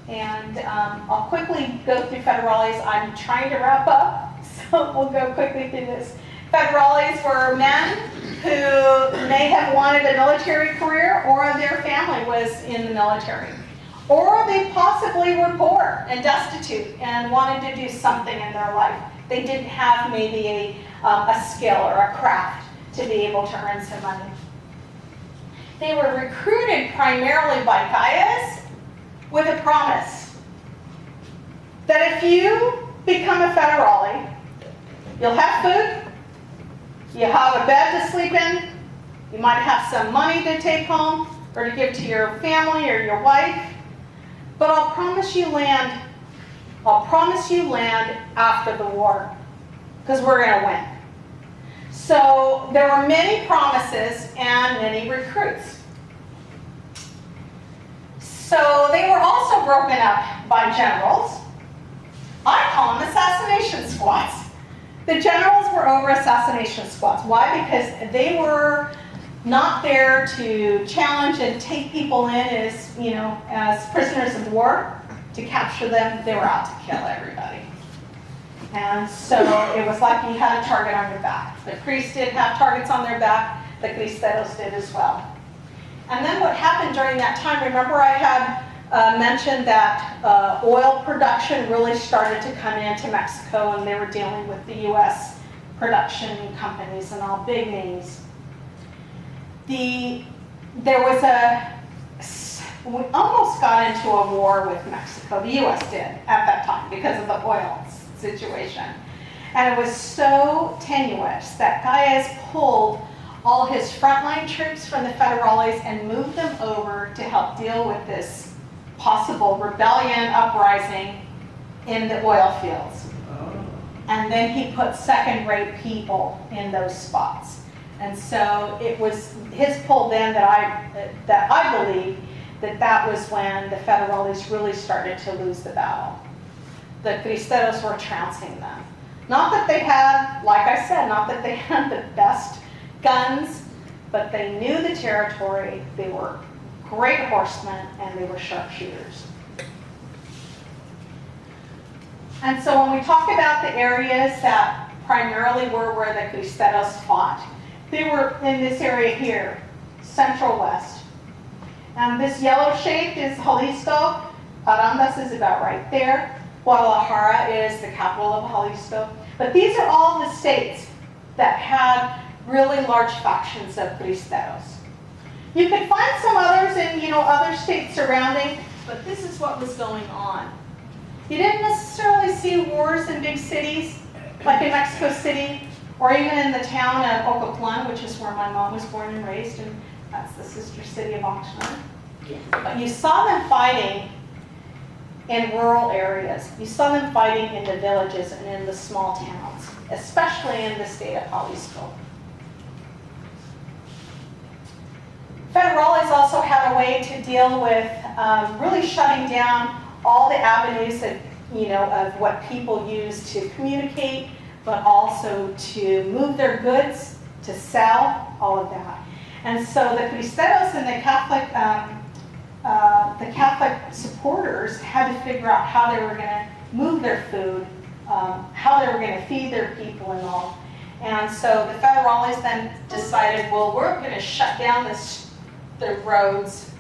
Speaker 1: And I'll quickly go through Federales. I'm trying to wrap up, so we'll go quickly through this. Federales were men who may have wanted a military career, or their family was in the military. Or they possibly were poor and destitute and wanted to do something in their life. They didn't have maybe a skill or a craft to be able to earn some money. They were recruited primarily by Gaius with a promise that if you become a Federale, you'll have food, You have a bed to sleep in. You might have some money to take home or to give to your family or your wife. But I'll promise you land. I'll promise you land after the war, because we're going to win. So there were many promises and many recruits. So they were also broken up by generals. I call them assassination squads. The generals were over assassination squads. Why? Because they were not there to challenge and take people in as, as prisoners of war to capture them. They were out to kill everybody. And so it was like you had a target on your back. The priests did have targets on their back. The Cristeros did as well. And then what happened during that time, remember I had mentioned that oil production really started to come into Mexico, and they were dealing with the U.S. production companies and all big names. We almost got into a war with Mexico. The U.S. did at that time because of the oil situation. And it was so tenuous that Galles pulled all his frontline troops from the Federales and moved them over to help deal with this possible rebellion uprising in the oil fields. And then he put second-rate people in those spots. And so it was his pull then that I believe that was when the Federales really started to lose the battle. The Cristeros were trouncing them. Not that they had, like I said, not that they had the best guns, but they knew the territory. They were great horsemen, and they were sharpshooters. And so when we talk about the areas that primarily were where the Cristeros fought, they were in this area here, Central West. This yellow shape is Jalisco. Arandas is about right there. Guadalajara is the capital of Jalisco. But these are all the states that had really large factions of Cristeros. You could find some others in, other states surrounding, but this is what was going on. You didn't necessarily see wars in big cities, like in Mexico City, or even in the town of Ocoplan, which is where my mom was born and raised, and that's the sister city of Oxnard.
Speaker 3: Yeah.
Speaker 1: But you saw them fighting in rural areas. You saw them fighting in the villages and in the small towns, especially in the state of Jalisco. Federales also had a way to deal with really shutting down all the avenues of what people use to communicate, but also to move their goods, to sell, all of that. And so the Cristeros and the Catholic supporters had to figure out how they were going to move their food, how they were going to feed their people and all. And so the Federales then decided, well, we're going to shut down the roads.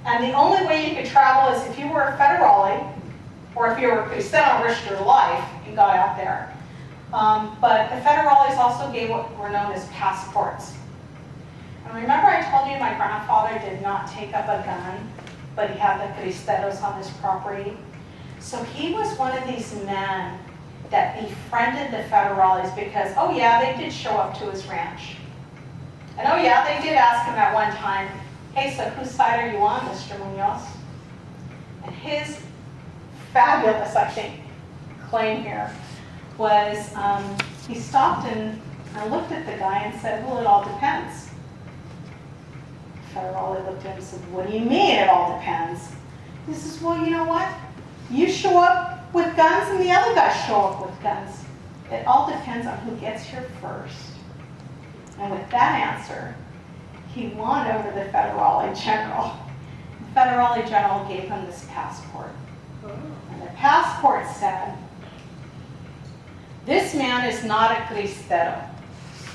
Speaker 1: And the only way you could travel is if you were a Federale, or if you were a Cristero and risked your life and got out there. But the Federales also gave what were known as passports. And remember I told you my grandfather did not take up a gun, but he had the Cristeros on his property. So he was one of these men that befriended the Federales because, oh yeah, they did show up to his ranch. And oh yeah, they did ask him at one time, hey, so whose side are you on, Mr. Munoz? And his fabulous, I think, claim here was he stopped and looked at the guy and said, well, it all depends. Federale looked at him and said, what do you mean it all depends? He says, well, you know what? You show up with guns and the other guys show up with guns. It all depends on who gets here first. And with that answer, he won over the Federale general. The Federale general gave him this passport. And the passport said, this man is not a Cristero,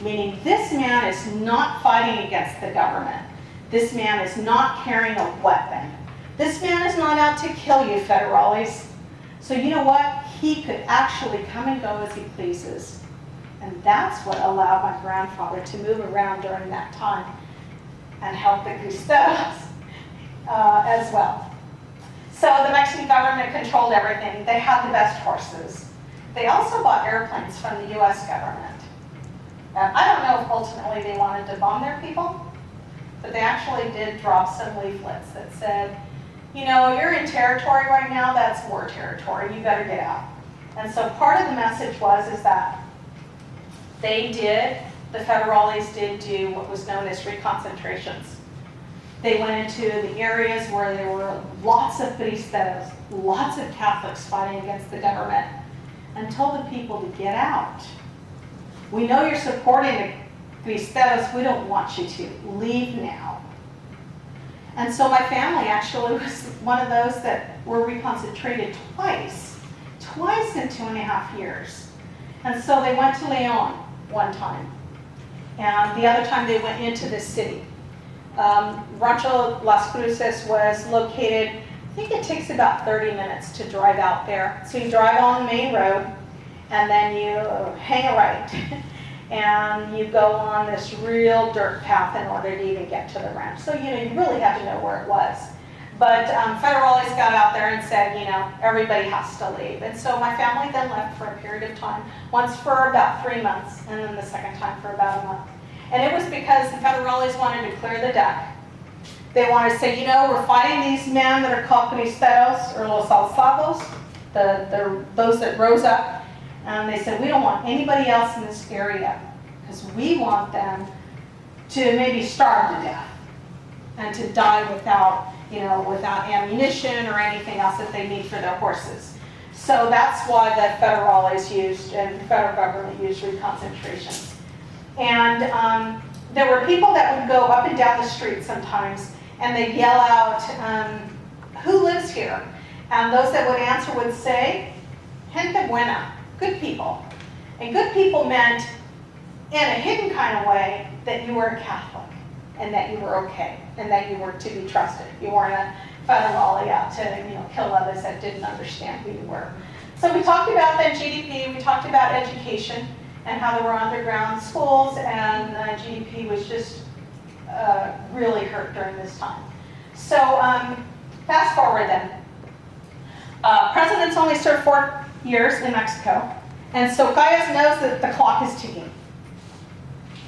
Speaker 1: meaning this man is not fighting against the government. This man is not carrying a weapon. This man is not out to kill you, Federales. So you know what? He could actually come and go as he pleases. And that's what allowed my grandfather to move around during that time and help the Cristeros as well. So the Mexican government controlled everything. They had the best horses. They also bought airplanes from the US government. And I don't know if ultimately they wanted to bomb their people, but they actually did drop some leaflets that said, you know, you're in territory right now, that's war territory, you better get out. And so part of the message is that the federales did do what was known as reconcentrations. They went into the areas where there were lots of Cristeros, lots of Catholics fighting against the government, and told the people to get out. We know you're supporting the Cristeros, we don't want you to. Leave now. And so my family actually was one of those that were reconcentrated twice in 2.5 years. And so they went to Leon one time, and the other time they went into the city. Rancho Las Cruces was located, I think it takes about 30 minutes to drive out there. So you drive on the main road, and then you hang a right, and you go on this real dirt path in order to even get to the ranch. So, you know, you really have to know where it was. But federales got out there and said, you know, everybody has to leave. And so my family then left for a period of time, once for about 3 months, and then the second time for about a month. And it was because the federales wanted to clear the deck. They wanted to say, you know, we're fighting these men that are called Cristeros, or Los Alzados, those that rose up. And they said, we don't want anybody else in this area, because we want them to maybe starve to death and to die without, you know, without ammunition or anything else that they need for their horses. So that's why the federales used, and the federal government used reconcentrations. And there were people that would go up and down the street sometimes, and they'd yell out, who lives here? And those that would answer would say, gente buena, good people. And good people meant, in a hidden kind of way, that you were a Catholic, and that you were okay, and that you were to be trusted. You weren't a federale out to, you know, kill others that didn't understand who you were. So we talked about then GDP, we talked about education, and how there were underground schools, and GDP was just really hurt during this time. So fast forward then. Presidents only served 4 years in Mexico, and so Calles knows that the clock is ticking.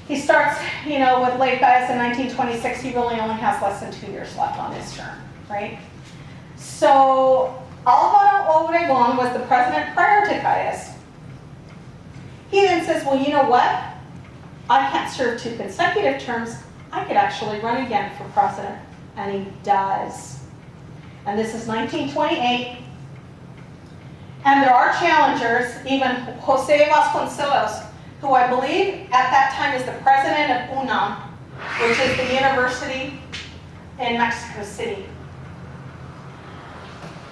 Speaker 1: He starts, you know, with late Calles in 1926, he really only has less than 2 years left on his term, right? So Alvaro Obregón was the president prior to Calles. He then says, well, you know what? I can't serve 2 consecutive terms. I could actually run again for president. And he does. And this is 1928. And there are challengers, even Jose Vasconcelos, who I believe at that time is the president of UNAM, which is the university in Mexico City.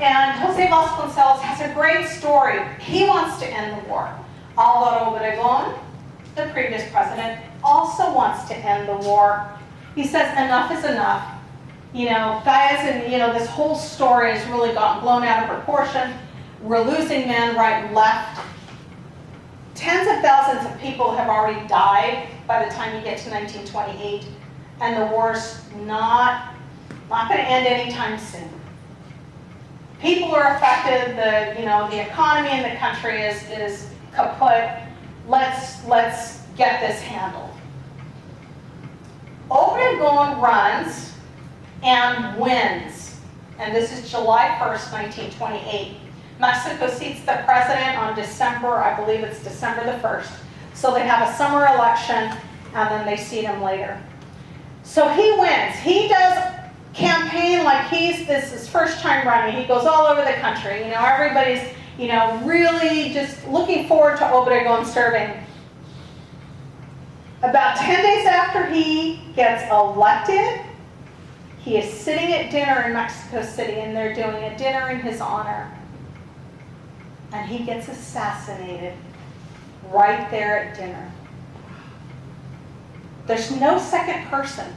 Speaker 1: And Jose Vasconcelos has a great story. He wants to end the war. Alvaro Obregón, the previous president, also wants to end the war. He says enough is enough. You know, Calles, and you know, this whole story has really gotten blown out of proportion. We're losing men right and left. Tens of thousands of people have already died by the time you get to 1928, and the war's not going to end anytime soon. People are affected. The economy in the country is kaput. Let's get this handled. Obregón runs and wins, and this is July 1st, 1928. Mexico seats the president on December, I believe it's December the 1st. So they have a summer election, and then they seat him later. So he wins. He does campaign like this is his first time running. He goes all over the country. You know, everybody's, you know, really just looking forward to Obregón serving. About 10 days after he gets elected, he is sitting at dinner in Mexico City, and they're doing a dinner in his honor. And he gets assassinated right there at dinner. There's no second person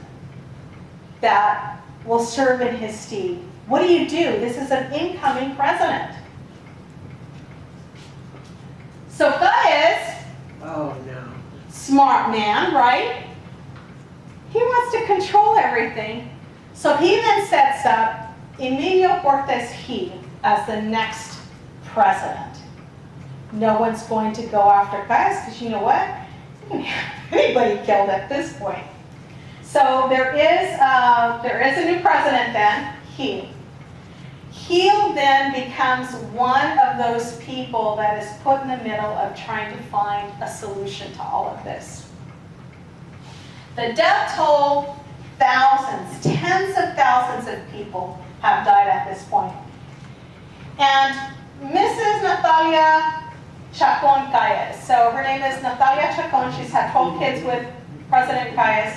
Speaker 1: that will serve in his stead. What do? This is an incoming president. So Calles,
Speaker 3: Oh, no.
Speaker 1: smart man, right? He wants to control everything. So he then sets up Emilio Portes Gil as the next president. No one's going to go after Calles because you know what? anybody killed at this point. So there is a new president then, He then becomes one of those people that is put in the middle of trying to find a solution to all of this. The death toll, thousands, tens of thousands of people have died at this point. And Mrs. Natalia Chacon Calles, so her name is Natalia Chacon, she's had 12 kids with President Calles.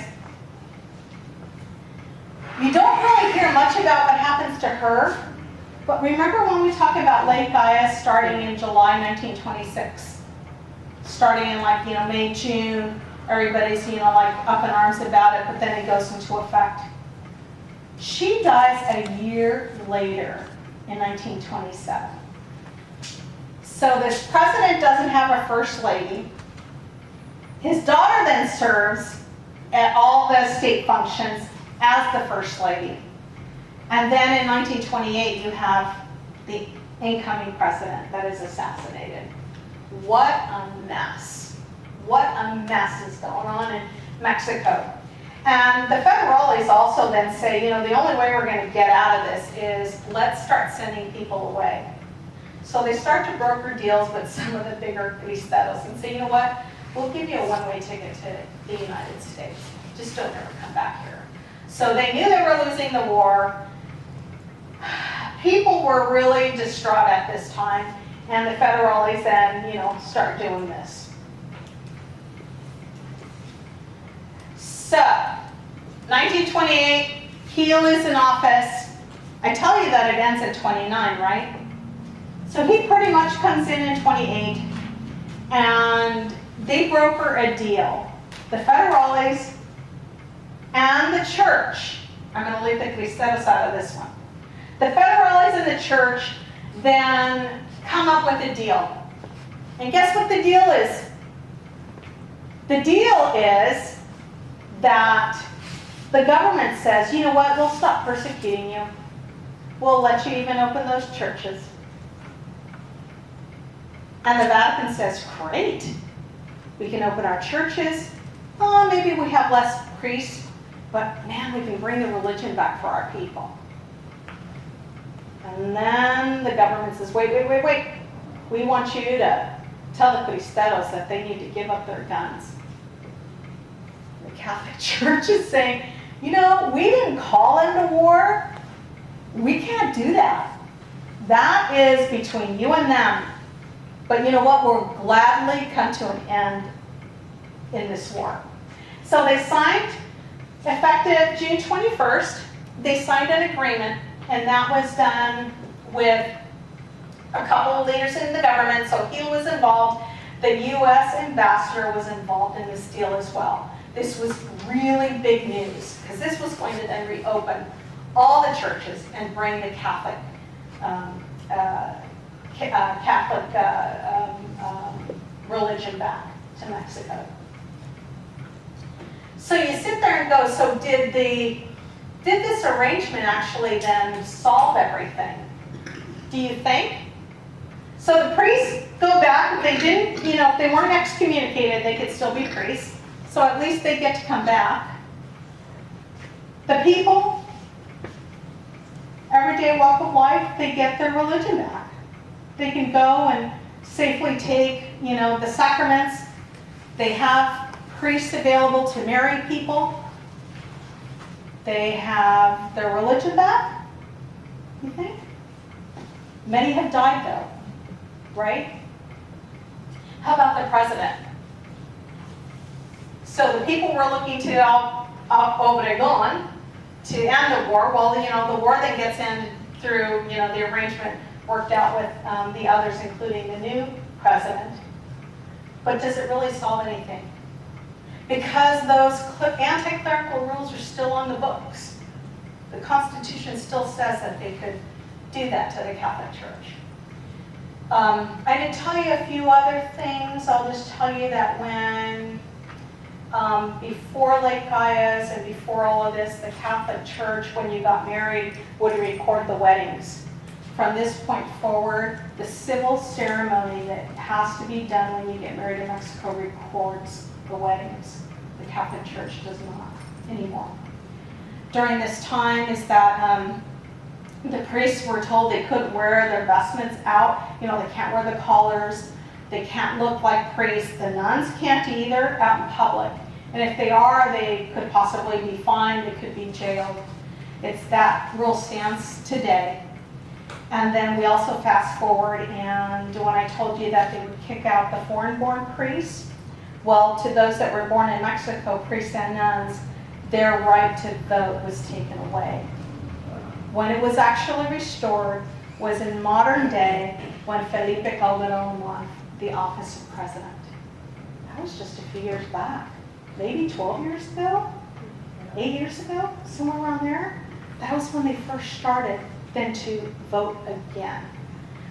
Speaker 1: You don't really hear much about what happens to her, but remember when we talk about Ley Calles starting in July 1926? Starting in May, June, everybody's up in arms about it, but then it goes into effect. She dies a year later in 1927. So this president doesn't have a first lady. His daughter then serves at all the state functions as the first lady. And then in 1928, you have the incoming president that is assassinated. What a mess. What a mess is going on in Mexico. And the federales also then say, the only way we're going to get out of this is let's start sending people away. So they start to broker deals with some of the bigger Cristeros and say, you know what, we'll give you a one-way ticket to the United States. Just don't ever come back here. So they knew they were losing the war. People were really distraught at this time, and the federales then, start doing this. So, 1928, Heel is in office. I tell you that it ends at 29, right? So he pretty much comes in 28, and they broker a deal. The federales and the church, I'm going to leave the Cristeros out of this one. The federales and the church then come up with a deal. And guess what the deal is? The deal is that the government says, you know what, we'll stop persecuting you. We'll let you even open those churches. And the Vatican says, great. We can open our churches. Oh, maybe we have less priests, but man, we can bring the religion back for our people. And then the government says, wait. We want you to tell the Cristeros that they need to give up their guns. The Catholic Church is saying, we didn't call into war. We can't do that. That is between you and them. But you know what? We'll gladly come to an end in this war. So they signed, effective June 21st, they signed an agreement, and that was done with a couple of leaders in the government. So he was involved. The U.S. ambassador was involved in this deal as well. This was really big news because this was going to then reopen all the churches and bring the Catholic religion back to Mexico. So you sit there and go, so did this arrangement actually then solve everything? Do you think? So the priests go back. If they didn't, if they weren't excommunicated, they could still be priests. So at least they get to come back. The people, everyday walk of life, they get their religion back. They can go and safely take, the sacraments. They have priests available to marry people. They have their religion back, you think? Many have died though, right? How about the president? So the people were looking to Obregón to end the war. Well, the war then gets in through, the arrangement worked out with the others, including the new president. But does it really solve anything? Because those anti-clerical rules are still on the books. The Constitution still says that they could do that to the Catholic Church. I didn't tell you a few other things. I'll just tell you that when, before Ley Calles and before all of this, the Catholic Church, when you got married, would record the weddings. From this point forward, the civil ceremony that has to be done when you get married in Mexico records the weddings. The Catholic Church does not anymore. During this time is that the priests were told they couldn't wear their vestments out. You know, they can't wear the collars. They can't look like priests. The nuns can't either out in public. And if they are, they could possibly be fined. They could be jailed. It's that rule stands today. And then we also fast forward, and when I told you that they would kick out the foreign-born priests, well, to those that were born in Mexico, priests and nuns, their right to vote was taken away. When it was actually restored was in modern day when Felipe Calderon won the office of president. That was just a few years back, maybe 12 years ago, 8 years ago, somewhere around there. That was when they first started then to vote again.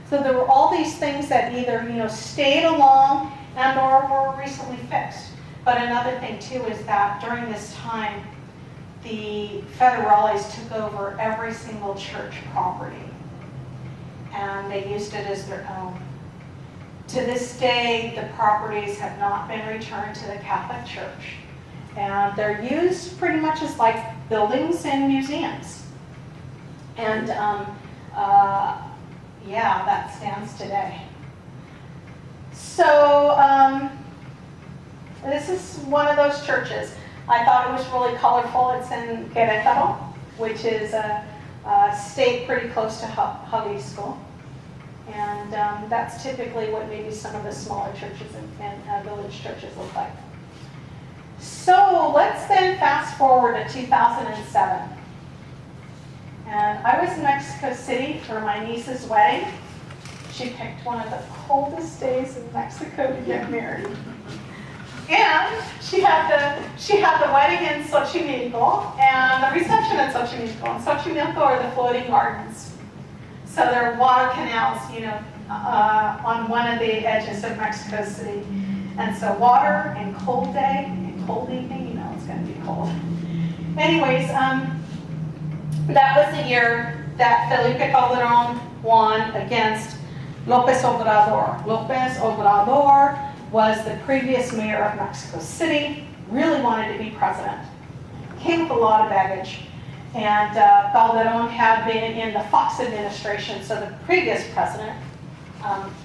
Speaker 1: So there were all these things that either, you know, stayed along and or were recently fixed. But another thing too is that during this time, the federales took over every single church property and they used it as their own. To this day, the properties have not been returned to the Catholic Church. And they're used pretty much as like buildings and museums. And yeah, that stands today. So this is one of those churches. I thought it was really colorful. It's in Querétaro, which is a state pretty close to Jalisco. And that's typically what maybe some of the smaller churches and village churches look like. So let's then fast forward to 2007. And I was in Mexico City for my niece's wedding. She picked one of the coldest days in Mexico to get married. And she had the wedding in Xochimilco and the reception in Xochimilco. And Xochimilco are the floating gardens. So there are water canals, you know, on one of the edges of Mexico City. And so water and cold day and cold evening, you know it's going to be cold. Anyways, that was the year that Felipe Calderon won against López Obrador. López Obrador was the previous mayor of Mexico City, really wanted to be president. Came with a lot of baggage. And Calderon had been in the Fox administration, so the previous president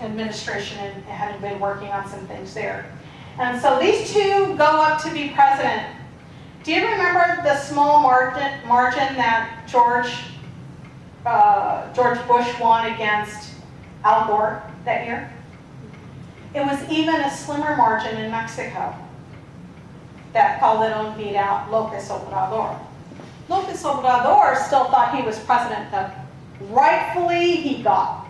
Speaker 1: administration, and had been working on some things there. And so these two go up to be president. Do you remember the small margin that George Bush won against Al Gore that year? It was even a slimmer margin in Mexico that Calderon beat out López Obrador. López Obrador still thought he was president. Rightfully, he got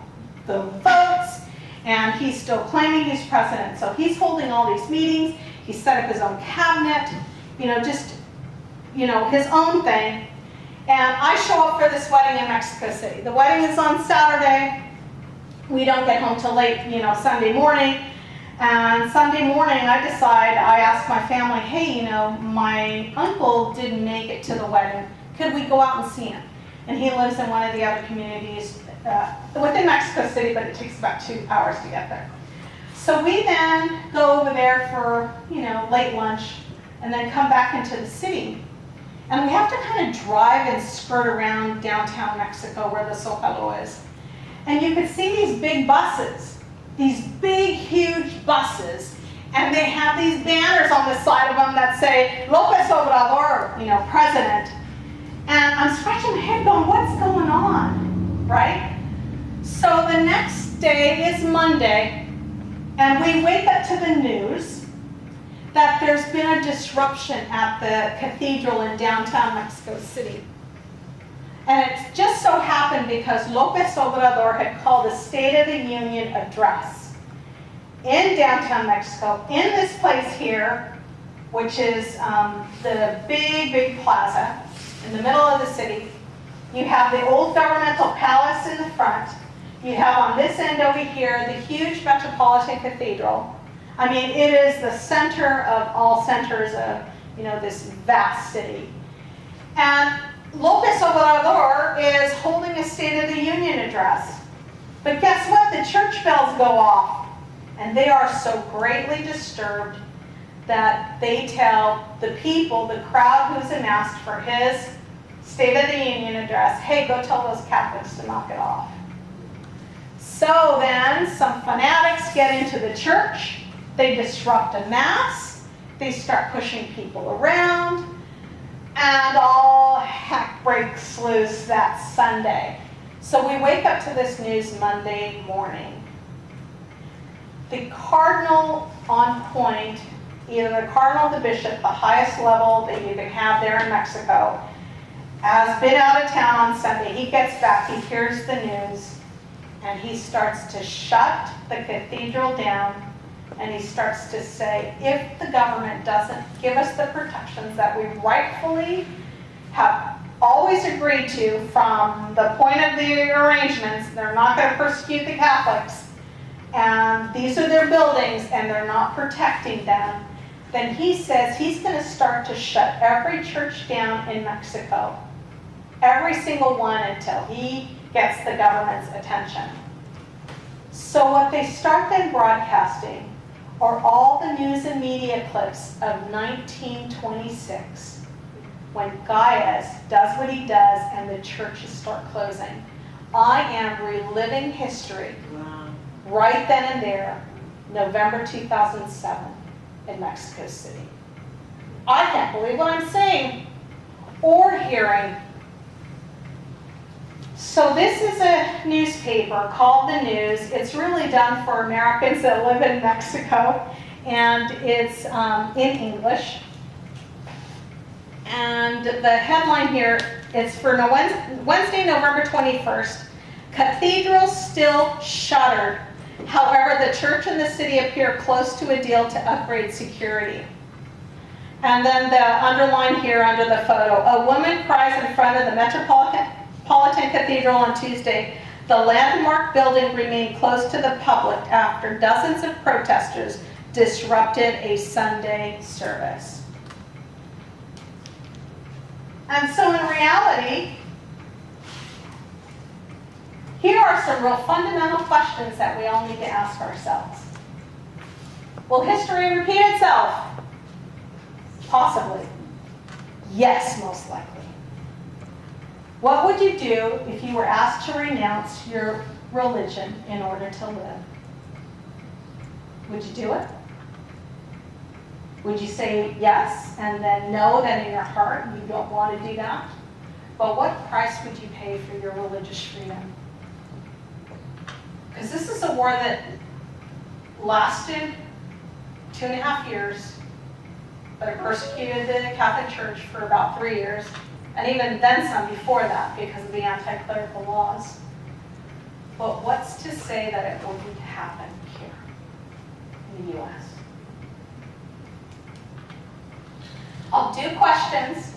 Speaker 1: the votes, and he's still claiming he's president. So he's holding all these meetings. He set up his own cabinet, you know, just, you know, his own thing. And I show up for this wedding in Mexico City. The wedding is on Saturday. We don't get home till late, you know, Sunday morning. And Sunday morning, I ask my family, hey, you know, my uncle didn't make it to the wedding. Could we go out and see him? And he lives in one of the other communities within Mexico City, but it takes about 2 hours to get there. So we then go over there for, you know, late lunch and then come back into the city. And we have to kind of drive and skirt around downtown Mexico where the Zócalo is. And you could see these big buses, these big, huge buses, and they have these banners on the side of them that say, López Obrador, you know, president. And I'm scratching my head going, what's going on, right? So the next day is Monday, and we wake up to the news that there's been a disruption at the cathedral in downtown Mexico City. And it just so happened because López Obrador had called a State of the Union address in downtown Mexico, in this place here, which is the big, big plaza in the middle of the city. You have the old governmental palace in the front. You have on this end over here the huge Metropolitan Cathedral. I mean, it is the center of all centers of, you know, this vast city. And López Obrador is holding a State of the Union address. But guess what? The church bells go off. And they are so greatly disturbed that they tell the people, the crowd who's amassed for his State of the Union address, hey, go tell those Catholics to knock it off. So then some fanatics get into the church, they disrupt a mass, they start pushing people around, and all heck breaks loose that Sunday. So we wake up to this news Monday morning. The cardinal on point, either the cardinal or the bishop, the highest level that you can have there in Mexico, has been out of town on Sunday. He gets back, he hears the news, and he starts to shut the cathedral down, and he starts to say, if the government doesn't give us the protections that we rightfully have always agreed to from the point of the arrangements, they're not going to persecute the Catholics, and these are their buildings, and they're not protecting them, then he says he's going to start to shut every church down in Mexico, every single one, until he gets the government's attention. So what they start then broadcasting are all the news and media clips of 1926, when Gaius does what he does and the churches start closing. I am reliving history.
Speaker 3: Wow.
Speaker 1: Right then and there, November 2007 in Mexico City. I can't believe what I'm saying or hearing. So this is a newspaper called The News. It's really done for Americans that live in Mexico, and it's in English. And the headline here is for Wednesday, November 21st, Cathedrals still shuttered. However, the church and the city appear close to a deal to upgrade security. And then the underline here under the photo, a woman cries in front of the Metropolitan Cathedral on Tuesday. The landmark building remained closed to the public after dozens of protesters disrupted a Sunday service. And so in reality, here are some real fundamental questions that we all need to ask ourselves. Will history repeat itself? Possibly. Yes, most likely. What would you do if you were asked to renounce your religion in order to live? Would you do it? Would you say yes and then know that in your heart you don't want to do that? But what price would you pay for your religious freedom? Because this is a war that lasted 2.5 years, but it persecuted the Catholic Church for about 3 years, and even then some before that because of the anti-clerical laws. But what's to say that it wouldn't happen here in the U.S.? I'll do questions,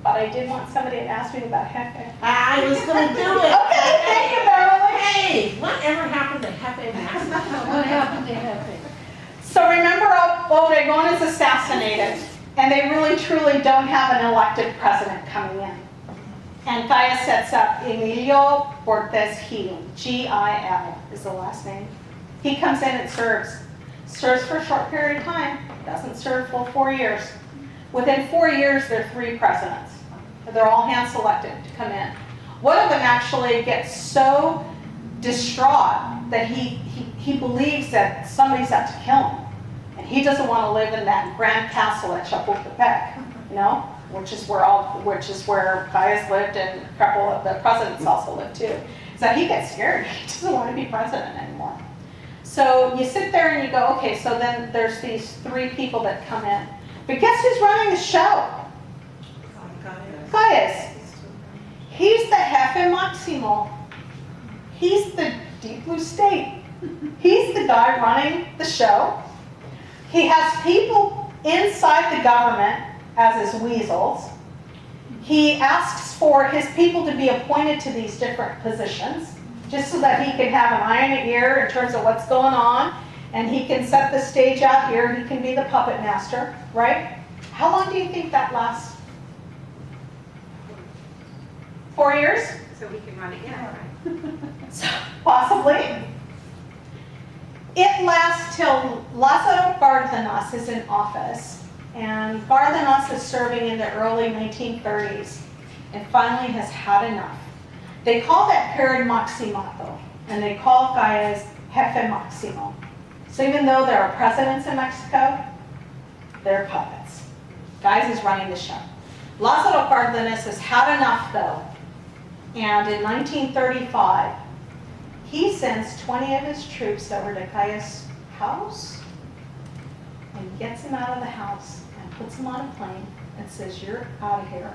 Speaker 1: but I did want somebody to ask me about Jefe.
Speaker 3: I was going to do it.
Speaker 1: Okay, thank you, Beverly.
Speaker 3: Hey, whatever happened to Jefe Mass?
Speaker 4: What happened to Jefe?
Speaker 1: So remember, Obregón is assassinated, and they really truly don't have an elected president coming in. And Gaius sets up Emilio Bortes Gil, G-I-L is the last name. He comes in and serves for a short period of time, doesn't serve full 4 years. Within 4 years, there are 3 presidents. They're all hand-selected to come in. One of them actually gets so distraught that he believes that somebody's out to kill him. And he doesn't want to live in that grand castle at Chapultepec, you know, which is where Gaius lived, and Preble, the presidents also lived too. So he gets scared. He doesn't want to be president anymore. So you sit there and you go, okay, so then there's these 3 people that come in. But guess who's running the show? Gaius. He's the Jefe Maximo. He's the Deep Blue State. He's the guy running the show. He has people inside the government as his weasels. He asks for his people to be appointed to these different positions, just so that he can have an eye and an ear in terms of what's going on, and he can set the stage out here, he can be the puppet master, right? How long do you think that lasts? 4 years?
Speaker 5: So we can run again, right?
Speaker 1: So, possibly. it lasts till Lázaro Cárdenas is in office, and Cárdenas is serving in the early 1930s and finally has had enough. They call that period Maximato, and they call guys Jefe Maximo. So even though there are presidents in Mexico, they're puppets. Guys is running the show. Lázaro Cárdenas has had enough though, and in 1935, he sends 20 of his troops over to Calles' house and gets him out of the house and puts him on a plane and says, "You're out of here."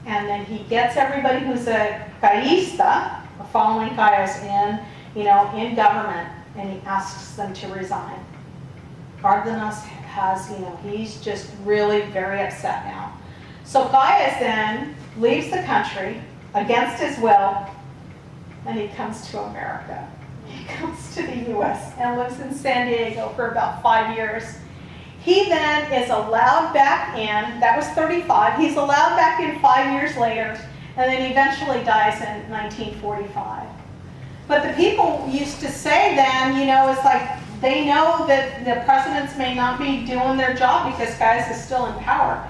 Speaker 1: And then he gets everybody who's a Callista, following Calles in government, and he asks them to resign. Cárdenas has, he's just really very upset now. So Calles then leaves the country against his will, and he comes to America. He comes to the US and lives in San Diego for about 5 years. He then is allowed back in, that was 35, he's allowed back in 5 years later, and then eventually dies in 1945. But the people used to say then, it's like they know that the presidents may not be doing their job because Calles is still in power.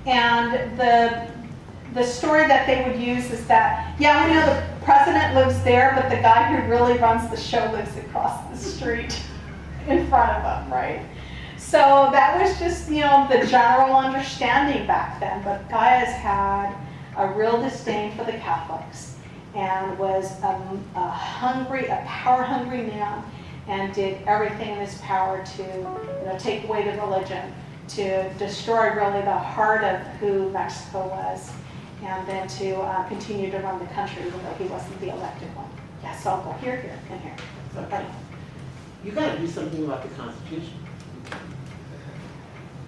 Speaker 1: And the story that they would use is that, yeah, we know the president lives there, but the guy who really runs the show lives across the street in front of them, right? So that was just, the general understanding back then. But Calles had a real disdain for the Catholics and was a power-hungry man, and did everything in his power to, take away the religion, to destroy really the heart of who Mexico was, and then to continue to run the country even though he wasn't the elected one. Yes, so I'll go here, and here.
Speaker 3: Okay. You gotta do something about the Constitution.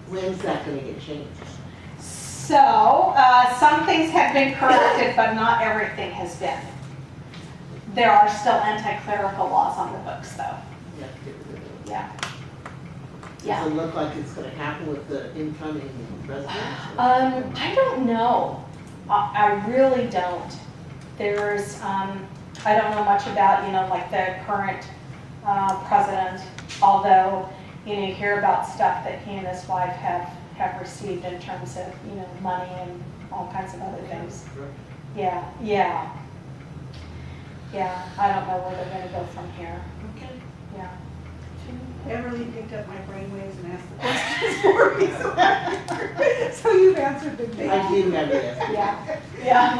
Speaker 3: When's that gonna get changed?
Speaker 1: So, some things have been corrected, but not everything has been. There are still anti-clerical laws on the books, though.
Speaker 3: You have to get rid of it.
Speaker 1: Yeah.
Speaker 3: Does
Speaker 1: Yeah.
Speaker 3: it look like it's gonna happen with the incoming president?
Speaker 1: I don't know. I really don't. There's, I don't know much about, like the current president, although, you hear about stuff that he and his wife have received in terms of, money and all kinds of other things. Yeah. I don't know where they're gonna go from here.
Speaker 3: Okay.
Speaker 1: Yeah.
Speaker 5: Everly picked up my brainwaves and asked the questions for me, so you've answered them.
Speaker 3: I do have the answer.
Speaker 1: Yeah.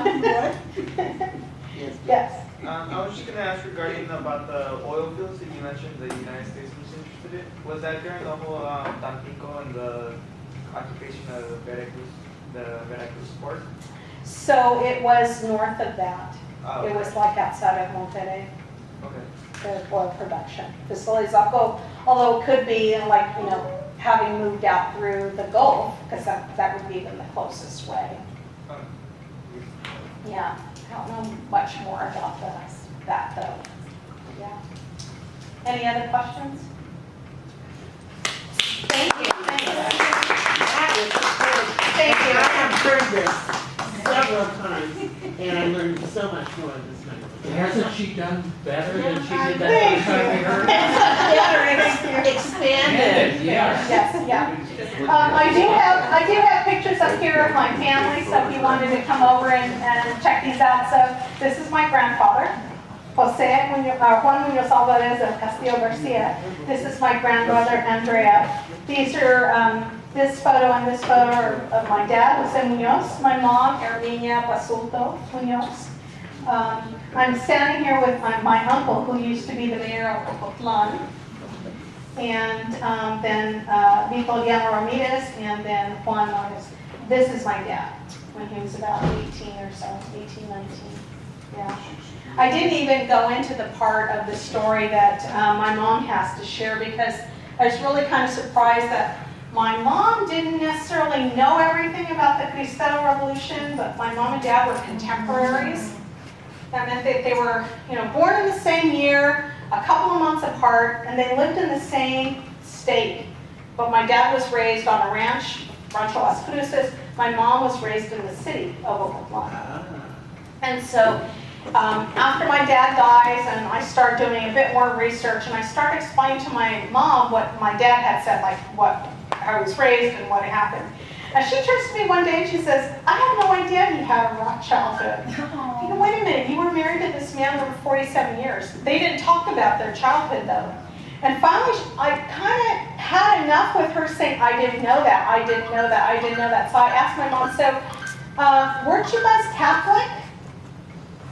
Speaker 3: Yes.
Speaker 1: Yes.
Speaker 6: I was just going to ask regarding about the oil fields that you mentioned the United States was interested in. Was that during the whole Tampico and the occupation of Veracruz, the Veracruz port?
Speaker 1: So it was north of that.
Speaker 6: Oh,
Speaker 1: It was like outside of Monterrey,
Speaker 6: okay.
Speaker 1: the oil production facilities. Although it could be like, having moved out through the Gulf, because that would be the closest way.
Speaker 6: Oh.
Speaker 1: Yeah, I don't know much more about that though. Yeah. Any other questions? Thank you.
Speaker 3: That is good.
Speaker 1: Thank you.
Speaker 3: I have heard this several times, and I learned so much more this night.
Speaker 7: Hasn't she done better than she did
Speaker 1: Thank
Speaker 7: that first time we heard?
Speaker 1: you.
Speaker 3: Expanded.
Speaker 7: Yes.
Speaker 1: Yes, yeah. I do have pictures up here of my family, so if you wanted to come over and check these out. So this is my grandfather, Juan Munoz Alvarez of Castillo Garcia. This is my grandmother, Andrea. These are, this photo and this photo are of my dad, Jose Munoz, my mom, Herminia Basulto Munoz. I'm standing here with my uncle, who used to be the mayor of Ocotlan, and then Victoriano Ramirez, and then Juan Marquez. This is my dad when he was about 18 or so, 18, 19. Yeah. I didn't even go into the part of the story that my mom has to share, because I was really kind of surprised that my mom didn't necessarily know everything about the Cristero Revolution, but my mom and dad were contemporaries. That meant that they were, born in the same year, a couple of months apart, and they lived in the same state. But my dad was raised on a ranch, Rancho Las Cruces. My mom was raised in the city of Ocotlan. And so After my dad dies and I start doing a bit more research and I start explaining to my mom what my dad had said, like how he was raised and what happened. And she turns to me one day and she says, I had no idea he had a rough childhood. You know, wait a minute, you were married to this man for 47 years. They didn't talk about their childhood though. And finally, I kind of had enough with her saying, I didn't know that, I didn't know that, I didn't know that. So I asked my mom, so weren't you guys Catholic?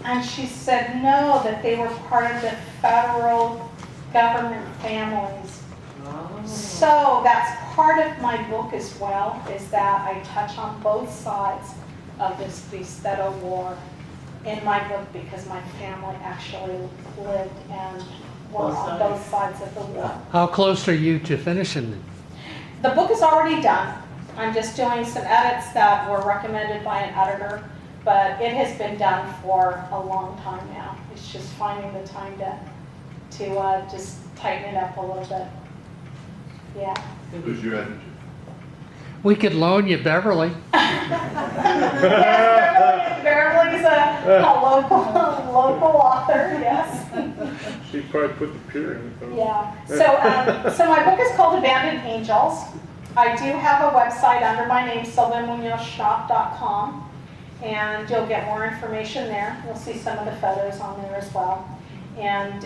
Speaker 1: And she said no, that they were part of the federal government families. So that's part of my book as well, is that I touch on both sides of this Cristero War in my book because my family actually lived and were on both sides of the war.
Speaker 7: How close are you to finishing it?
Speaker 1: The book is already done. I'm just doing some edits that were recommended by an editor, but it has been done for a long time now. It's just finding the time to just tighten it up a little bit. Yeah.
Speaker 2: Who's your editor?
Speaker 7: We could loan you Beverly.
Speaker 1: Yes, Beverly's a local author, yes.
Speaker 8: She probably put the period in.
Speaker 1: Yeah. So my book is called Abandoned Angels. I do have a website under my name, sylviamunozschnopp.com, and you'll get more information there. You'll see some of the photos on there as well. And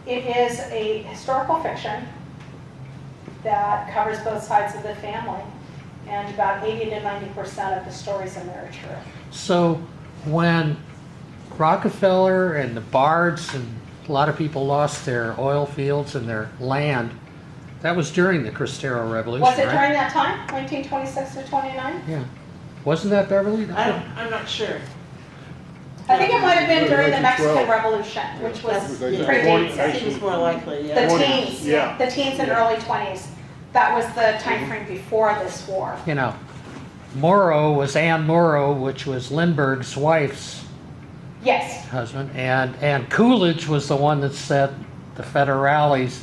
Speaker 1: it is a historical fiction that covers both sides of the family, and about 80 to 90% of the stories in there are true.
Speaker 7: So when Rockefeller and the Bards and a lot of people lost their oil fields and their land, that was during the Cristero Revolution,
Speaker 1: Was it
Speaker 7: right?
Speaker 1: during that time, 1926 to 29?
Speaker 7: Yeah. Wasn't that Beverly?
Speaker 3: I'm not sure.
Speaker 1: I think it might have been during the
Speaker 8: 1912.
Speaker 1: Mexican Revolution, which was
Speaker 8: Yeah.
Speaker 1: predates
Speaker 3: I
Speaker 1: it.
Speaker 3: think it's more likely,
Speaker 1: The
Speaker 3: yeah.
Speaker 1: teens,
Speaker 8: Yeah.
Speaker 1: the teens and early 20s. That was the time frame before this war.
Speaker 7: You know, Morrow was Anne Morrow, which was Lindbergh's wife's
Speaker 1: Yes,
Speaker 7: husband, and Coolidge was the one that set the Federales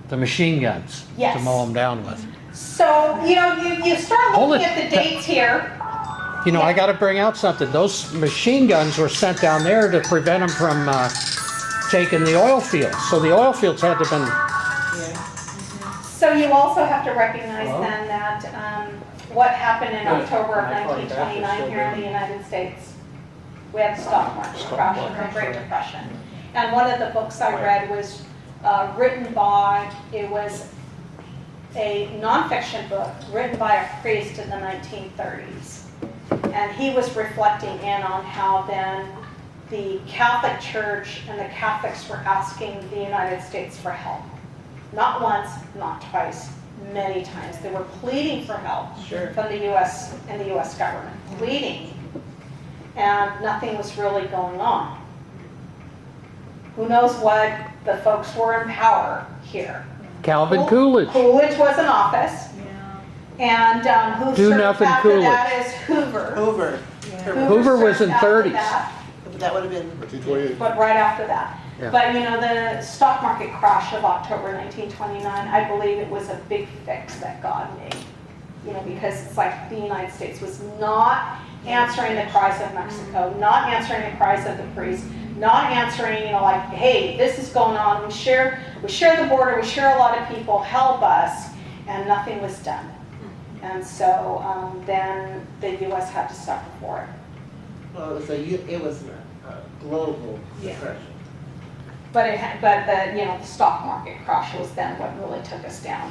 Speaker 7: the machine guns to
Speaker 1: Yes.
Speaker 7: mow them down with.
Speaker 1: so, you know, you start
Speaker 7: Hold
Speaker 1: looking
Speaker 7: it.
Speaker 1: at the dates here.
Speaker 7: You know, I got to bring out something. Those machine guns were sent down there to prevent them from taking the oil fields. So the oil fields had to have been.
Speaker 1: So you also have to recognize
Speaker 7: Hello?
Speaker 1: then that what happened in
Speaker 7: Good.
Speaker 1: October of
Speaker 7: I thought that was
Speaker 1: 1929
Speaker 7: still
Speaker 1: here in the
Speaker 7: there.
Speaker 1: United States. We had the stock market crash and the Great Depression. And one of the books I read was written by, it was a nonfiction book written by a priest in the 1930s. And he was reflecting in on how then the Catholic Church and the Catholics were asking the United States for help. Not once, not twice, many times. They were pleading for help
Speaker 3: Sure.
Speaker 1: from the U.S. and the U.S. government, pleading. And nothing was really going on. Who knows what the folks were in power here.
Speaker 7: Calvin Coolidge.
Speaker 1: Coolidge was in office.
Speaker 5: Yeah.
Speaker 1: And who
Speaker 7: Do
Speaker 1: served
Speaker 7: nothing
Speaker 1: after
Speaker 7: Coolidge.
Speaker 1: that is Hoover.
Speaker 3: Over.
Speaker 7: Hoover was
Speaker 1: served
Speaker 7: in
Speaker 1: after
Speaker 7: 30s.
Speaker 1: that,
Speaker 3: That would have been,
Speaker 8: 1928.
Speaker 1: But right after that.
Speaker 7: Yeah.
Speaker 1: But you know, the stock market crash of October 1929, I believe it was a big fix that God made. You know, because it's like the United States was not answering the cries of Mexico, not answering the cries of the priests, not answering, you know, like, hey, this is going on, we share the border, we share a lot of people, help us, and nothing was done. And so then the U.S. had to suffer for it.
Speaker 3: well, it was a global
Speaker 1: Yeah.
Speaker 3: depression.
Speaker 1: But the stock market crash was then what really took us down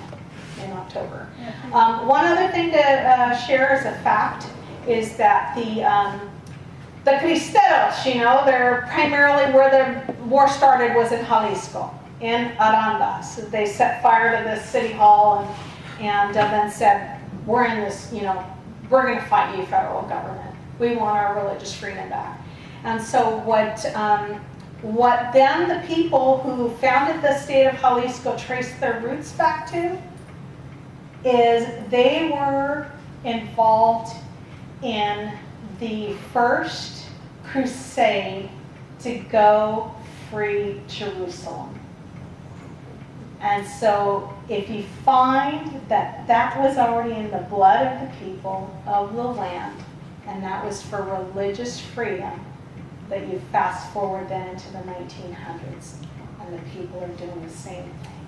Speaker 1: in October. One other thing to share as a fact is that the Cristeros, you know, they're primarily where the war started was in Jalisco, in Arandas. They set fire to the city hall and then said, we're in this, you know, we're going to fight you, federal government. We want our religious freedom back. And so what then the people who founded the state of Jalisco traced their roots back to is they were involved in the first crusade to go free Jerusalem. And so if you find that that was already in the blood of the people of the land, and that was for religious freedom, But you fast forward then into the 1900s, and the people are doing the same thing.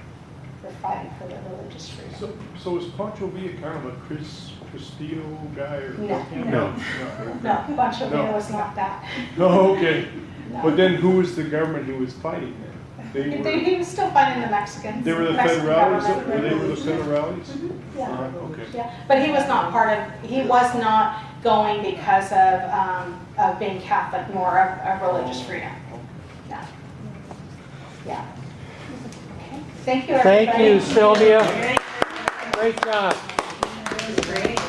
Speaker 1: They're fighting for their religious freedom.
Speaker 8: So is Pancho Villa kind of a Cristero guy or?
Speaker 1: No. No, Pancho Villa
Speaker 8: No.
Speaker 1: was not that.
Speaker 8: Oh, okay.
Speaker 1: No.
Speaker 8: But then who was the government who was fighting then?
Speaker 1: He was still fighting the Mexicans.
Speaker 8: They were the
Speaker 1: Mexican
Speaker 8: federales?
Speaker 1: government.
Speaker 8: Or they were the federales?
Speaker 1: Yeah.
Speaker 8: Okay.
Speaker 1: Yeah, but he was not part of, he was not going because of being Catholic, more of religious freedom. Yeah. Yeah. Okay. Thank you, everybody.
Speaker 7: Thank you, Sylvia. Great job.
Speaker 5: Great.